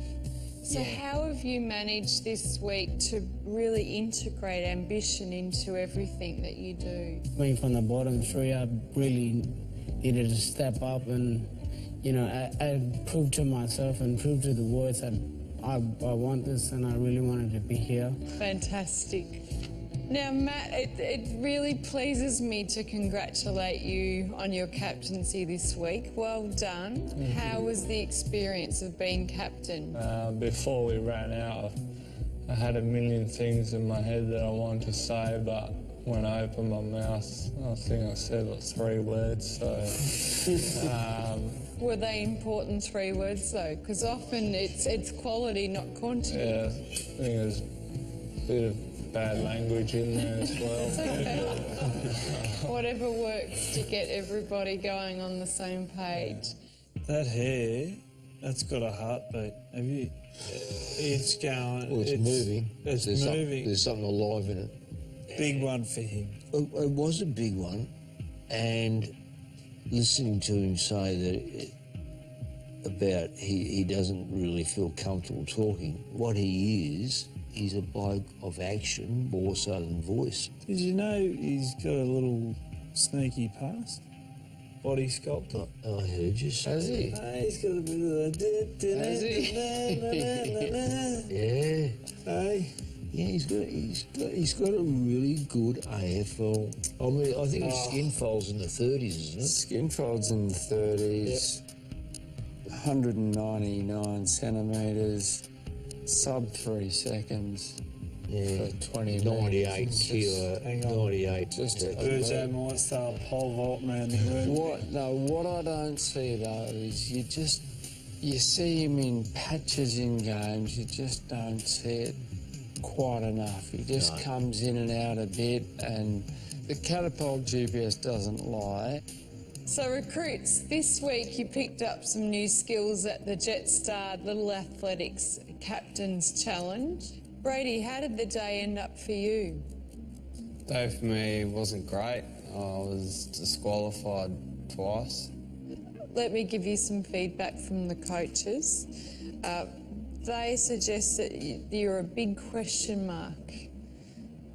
So Yeah. how have you managed this week to really integrate ambition into everything that you do? Coming from the bottom three, I really needed to step up and, you know, I proved to myself and proved to the boys that I want this and I really wanted to be here. Fantastic. Now, Matt, it really pleases me to congratulate you on your captaincy this week. Well done. How was the experience of being captain? Before we ran out, I had a million things in my head that I wanted to say, but when I opened my mouth, I think I said like 3 words, so... Were they important 3 words though? Because often it's quality, not quantity. Yeah, I think there's a bit of bad language in there as well. It's okay. Whatever works to get everybody going on the same page. That hair, that's got a heartbeat. Have you? It's going. Well, it's moving. It's moving. There's something alive in it. Big one for him. It was a big one, and listening to him say that he doesn't really feel comfortable talking. What he is, he's a bloke of action more so than voice. Did you know he's got a little sneaky past? Body sculptor. I heard you say. Has he? He's got a bit of the... Has he? Yeah. Hey? Yeah, he's got a really good AFL. I mean, I think his skin folds in the 30s, isn't it? Skin folds in the 30s. Yep. 199 centimetres, sub 3 seconds. Yeah, for 20 98 minutes. kilo, Hang on. 98. Just Virgo might start pole vaulting around the room. What I don't see though is you see him in patches in games, you just don't see it quite enough. He just comes in and out a bit, and the catapult GPS doesn't lie. So recruits, this week you picked up some new skills at the Jetstar Little Athletics Captain's Challenge. Brady, how did the day end up for you? Day for me wasn't great. I was disqualified twice. Let me give you some feedback from the coaches. They suggest that you're a big question mark.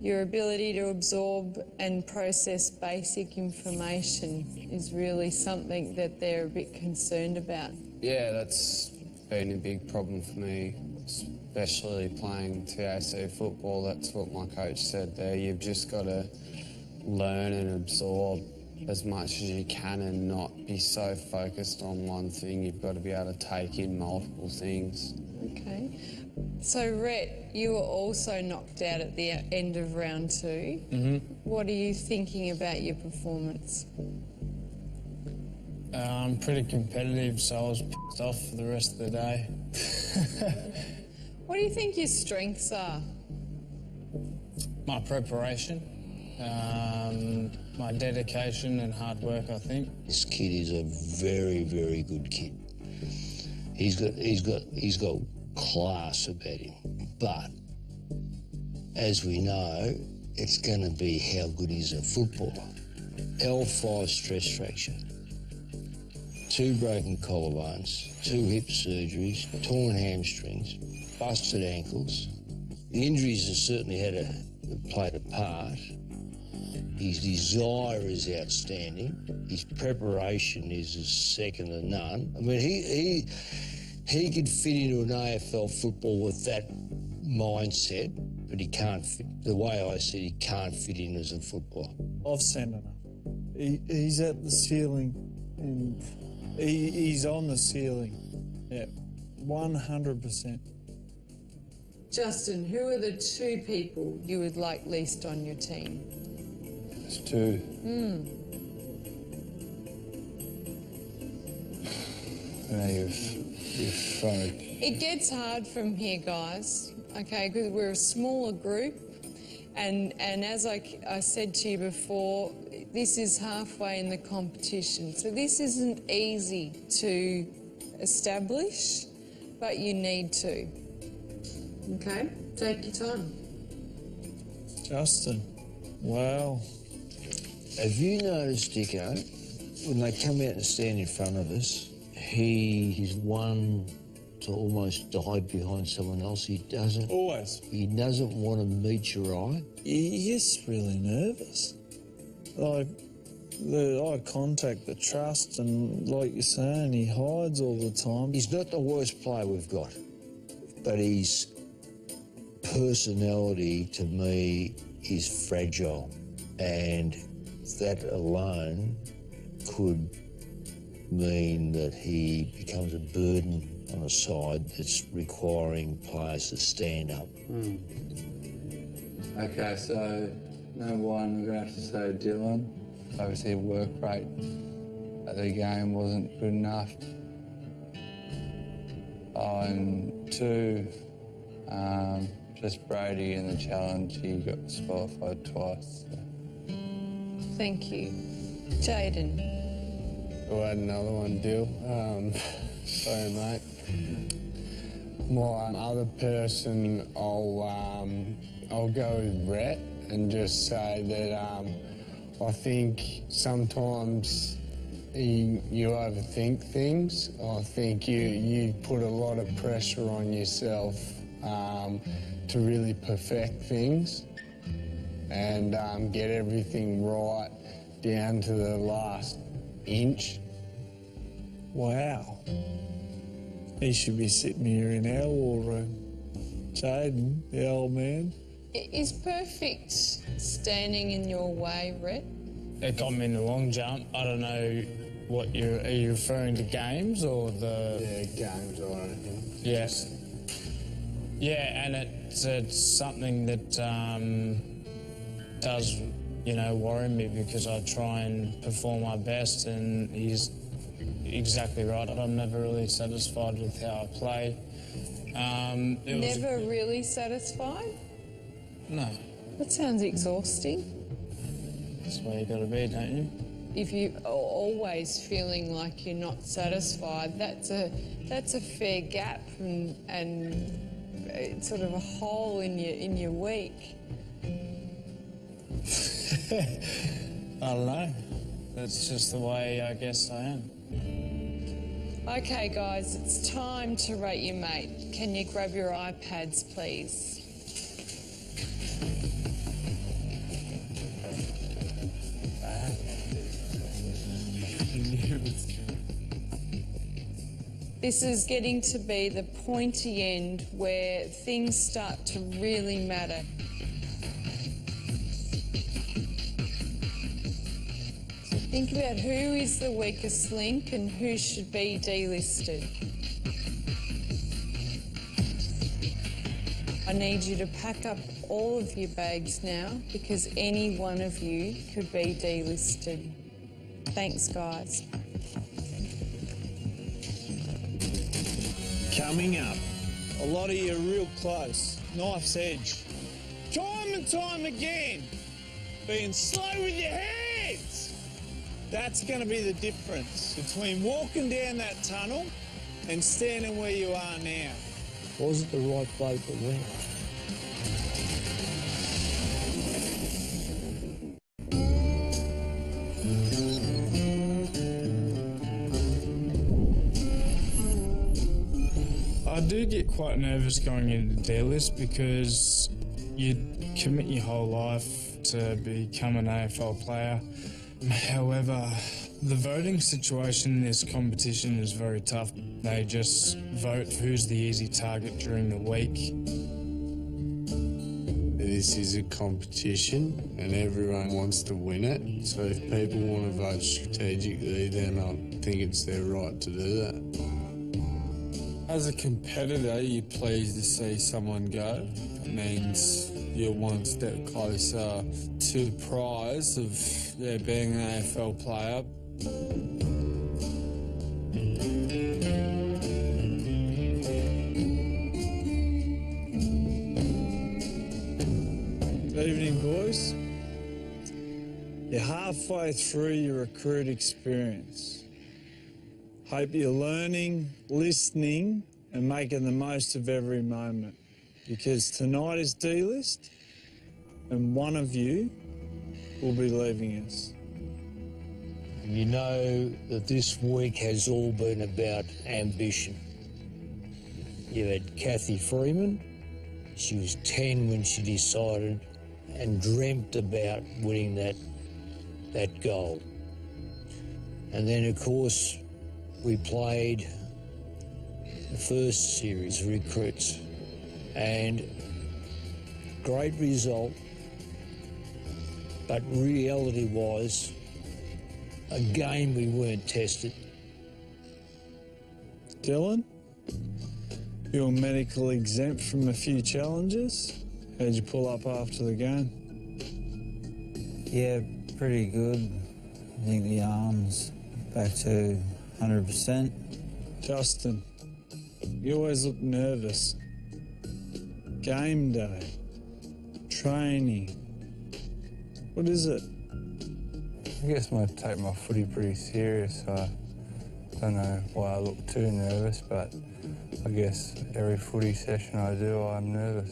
Your ability to absorb and process basic information is really something that they're a bit concerned about. Yeah, that's been a big problem for me, especially playing TAC football. That's what my coach said there. You've just got to learn and absorb as much as you can and not be so focused on one thing. You've got to be able to take in multiple things. Okay. So, Rhett, you were also knocked out at the end of round 2. Mm-hmm. What are you thinking about your performance? I'm pretty competitive, so I was pissed off for the rest of the day. What do you think your strengths are? My preparation, my dedication and hard work, I think. This kid is a very, very good kid. He's got class about him, but as we know, it's going to be how good he's a footballer. L5 stress fracture, 2 broken collarbones, 2 hip surgeries, torn hamstrings, busted ankles. The injuries have certainly played a part. His desire is outstanding. His preparation is second to none. I mean, he could fit into an AFL football with that mindset, but he can't fit. The way I see it, he can't fit in as a footballer. I've sent enough. He's at the ceiling, and he's on the ceiling. Yeah, 100%. Justin, who are the 2 people you would like least on your team? It's 2. You're funny. It gets hard from here, guys, okay, because we're a smaller group, and as I said to you before, this is halfway in the competition, so this isn't easy to establish, but you need to. Okay, take your time. Justin, wow. Have you noticed, Dicko, when they come out and stand in front of us, he's one to almost dive behind someone else. He doesn't... Always. He doesn't want to meet your eye. He gets really nervous. Like, the eye contact, the trust, and like you're saying, he hides all the time. He's not the worst player we've got, but his personality, to me, is fragile, and that alone could mean that he becomes a burden on a side that's requiring players to stand up. Okay, so No one, we're going to have to say Dylan. Obviously, work rate at the game wasn't good enough. And 2, just Brady in the challenge, he got disqualified twice. So. Thank you. Jaden. We'll add another one, Dill. Sorry, mate. My other person, I'll go with Rhett and just say that I think sometimes you overthink things. I think you put a lot of pressure on yourself to really perfect things and get everything right down to the last inch. Wow. He should be sitting here in our war room. Jaden, the old man. Is perfect standing in your way, Rhett? It got me in the long jump. I don't know what are you referring to, games or the... Yeah, games, I reckon. Yes. Yeah, and it's something that does, worry me because I try and perform my best, and he's exactly right. I'm never really satisfied with how I play. Never really satisfied? No. That sounds exhausting. That's where you got to be, don't you? If you are always feeling like you're not satisfied, that's a fair gap and it's sort of a hole in your week. I don't know. That's just the way I guess I am. Okay, guys, it's time to rate your mate. Can you grab your iPads, please? This is getting to be the pointy end where things start to really matter. So think about who is the weakest link and who should be delisted. I need you to pack up all of your bags now because any one of you could be delisted. Thanks, guys. Coming up, a lot of you are real close, knife's edge. Time and time again, being slow with your hands. That's going to be the difference between walking down that tunnel and standing where you are now. Was it the right bloke that went? I do get quite nervous going into the D-list because you commit your whole life to become an AFL player. However, the voting situation in this competition is very tough. They just vote who's the easy target during the week. This is a competition and everyone wants to win it. So if people want to vote strategically, then I think it's their right to do that. As a competitor, you're pleased to see someone go. It means you're one step closer to the prize of being an AFL player. Good evening, boys. You're halfway through your recruit experience. Hope you're learning, listening, and making the most of every moment. Because tonight is D-list, and one of you will be leaving us. You know that this week has all been about ambition. You had Kathy Freeman. She was 10 when she decided and dreamt about winning that goal. And then, of course, we played the first series, Recruits, and great result, but reality was, again, we weren't tested. Dylan, you were medical exempt from a few challenges. How'd you pull up after the game? Yeah, pretty good. I think the arm's back to 100%. Justin, you always look nervous. Game day, training. What is it? I guess I take my footy pretty serious, so I don't know why I look too nervous, but I guess every footy session I do, I'm nervous.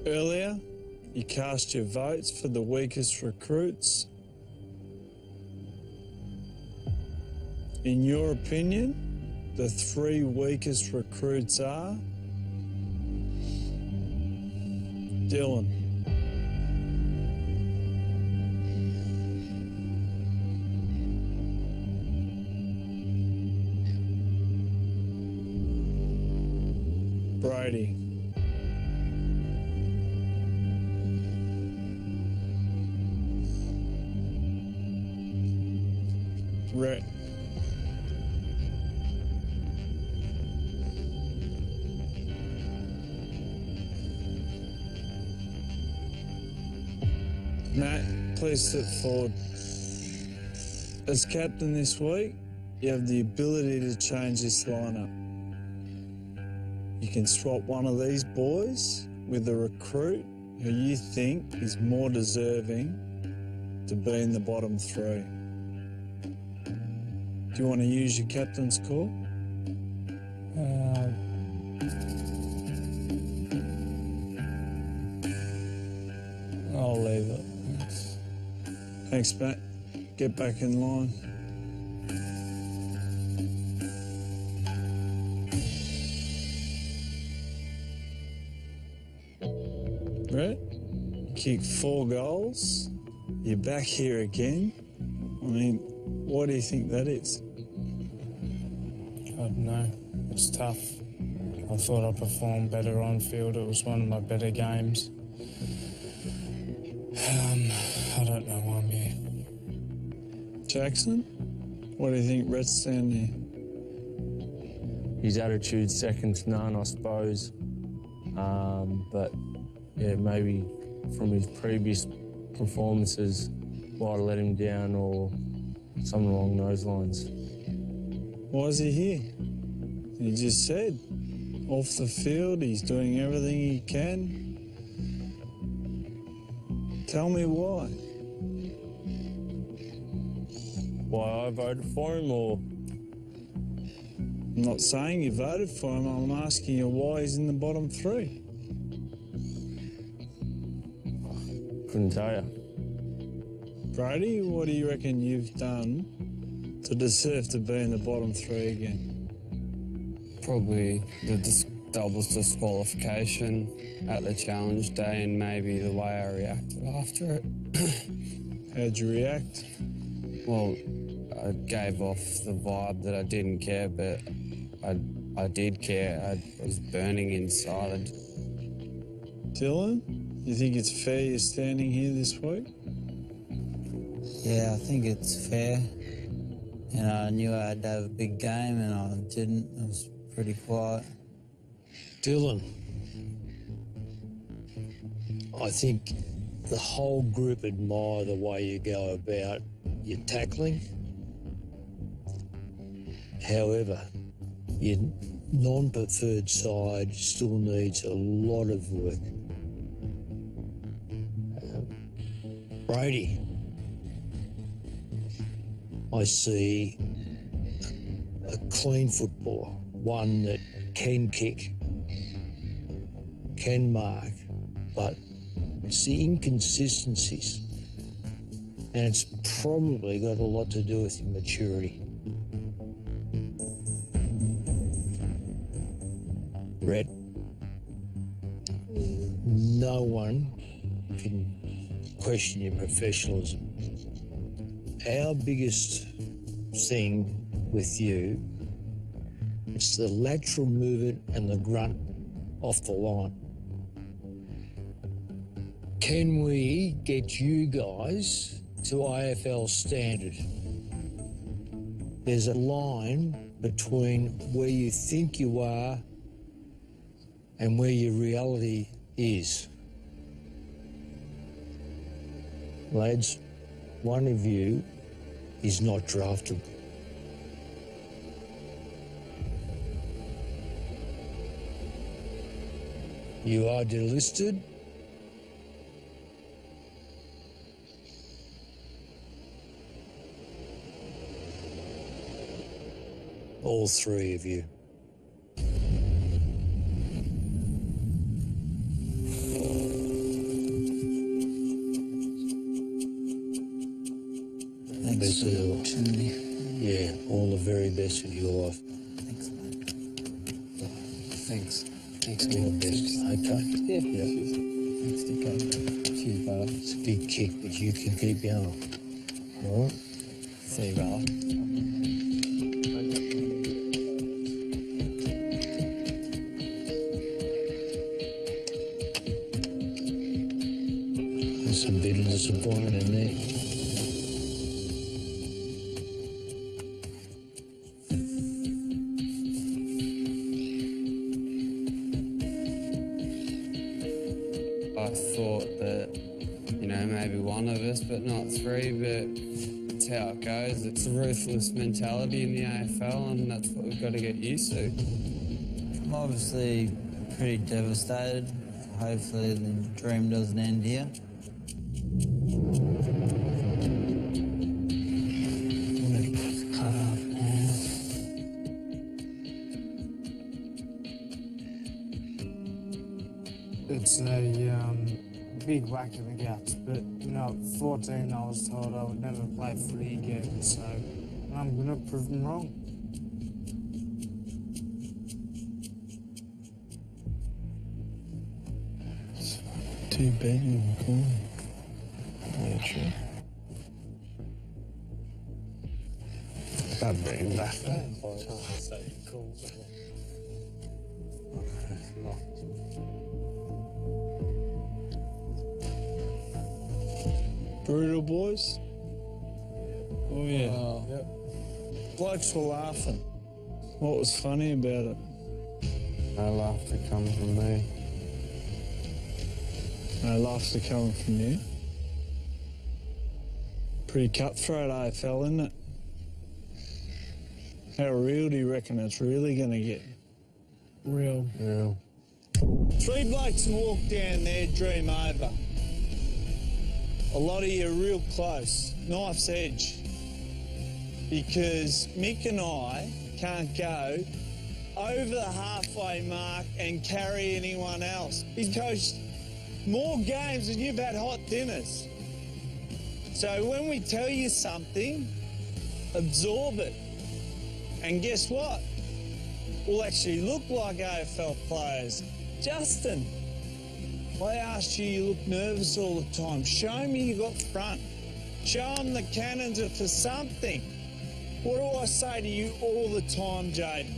Earlier, you cast your votes for the weakest recruits. In your opinion, the 3 weakest recruits are Dylan, Brady, Rhett, Matt, please step forward. As captain this week, you have the ability to change this lineup. You can swap one of these boys with a recruit who you think is more deserving to be in the bottom 3. Do you want to use your captain's call? I'll leave it. Thanks, Matt. Get back in line. Right? Kick 4 goals. You're back here again. I mean, what do you think that is? I don't know. It's tough. I thought I performed better on field. It was one of my better games. I don't know why I'm here. Jackson, what do you think Rhett's standing here? His attitude's second to none, I suppose. But yeah, maybe from his previous performances, might have let him down or something along those lines. Why is he here? He just said, off the field, he's doing everything he can. Tell me why. Why I voted for him, or? I'm not saying you voted for him, I'm asking you why he's in the bottom 3. Couldn't tell you. Brady, what do you reckon you've done to deserve to be in the bottom 3 again? Probably the double disqualification at the challenge day and maybe the way I reacted after it. How'd you react? Well, I gave off the vibe that I didn't care, but I did care. I was burning inside. Dylan, you think it's fair you're standing here this week? Yeah, I think it's fair. And I knew I had to have a big game and I didn't. I was pretty quiet. Dylan, I think the whole group admire the way you go about your tackling. However, your non-preferred side still needs a lot of work. Brady, I see a clean footballer, one that can kick, can mark, but it's the inconsistencies. And it's probably got a lot to do with your maturity. Rhett, no one can question your professionalism. Our biggest thing with you, it's the lateral movement and the grunt off the line. Can we get you guys to AFL standard? There's a line between where you think you are and where your reality is. Lads, one of you is not draftable. You are delisted. All three of you. Thanks for the opportunity. Yeah, all the very best of your life. Thanks, mate. Thanks. Thanks, all the best. Okay. Yeah. Thanks, Dicko. Cheers, brother. It's a big kick, but you can keep going. All right? See you, brother. There's some bitter disappointment in there. I thought that, you know, maybe one of us, but not three, but it's how it goes. It's a ruthless mentality in the AFL, and that's what we've got to get used to. I'm obviously pretty devastated. Hopefully the dream doesn't end here. It's a big whack in the guts, but you know, at 14 I was told I would never play footy again, so I'm going to prove them wrong. Too bad in the corner. Yeah, true. That'd bring him back. Brutal, boys? Oh, yeah. Yep. Blokes were laughing. What was funny about it? No laughter comes from me. No laughter coming from you. Pretty cutthroat AFL, isn't it? How real do you reckon it's really going to get? Real. Real. 3 blokes walk down there, dream over. A lot of you are real close, knife's edge. Because Mick and I can't go over the halfway mark and carry anyone else. He's coached more games than you've had hot dinners. So when we tell you something, absorb it. And guess what? We'll actually look like AFL players. Justin, I asked you, you look nervous all the time. Show me you got front. Show them the cannons are for something. What do I say to you all the time, Jaden?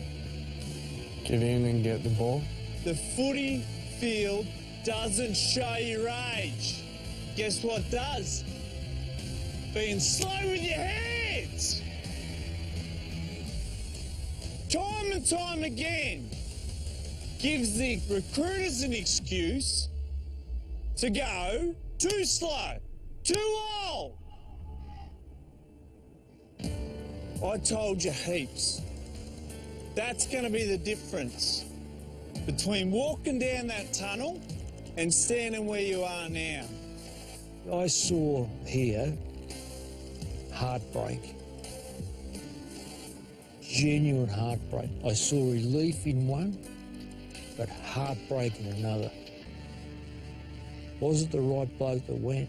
Get in and get the ball. The footy field doesn't show your age. Guess what does? Being slow with your hands. Time and time again gives the recruiters an excuse to go too slow, too old. I told you heaps. That's going to be the difference between walking down that tunnel and standing where you are now. I saw here heartbreak. Genuine heartbreak. I saw relief in one, but heartbreak in another. Was it the right bloke that went?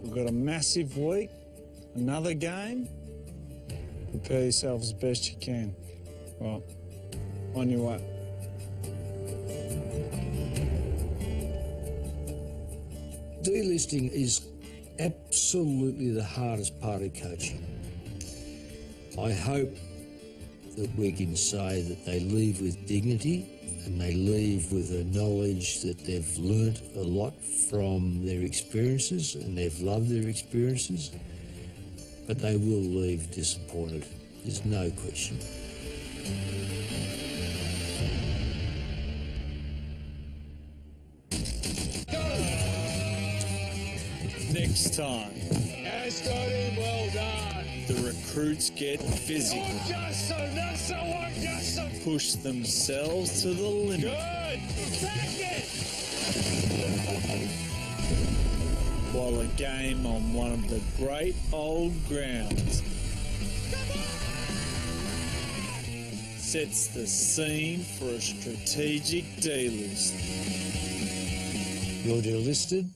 We've got a massive week, another game. Prepare yourself as best you can. Right, on your way. Delisting is absolutely the hardest part of coaching. I hope that we can say that they leave with dignity and they leave with a knowledge that they've learnt a lot from their experiences and they've loved their experiences, but they will leave disappointed. There's no question. Next time, Yeah, Scotty, well done. the recruits get physical, push themselves to the limit. Good. Take it. While a game on one of the great old grounds sets the scene for a strategic delist. You're delisted.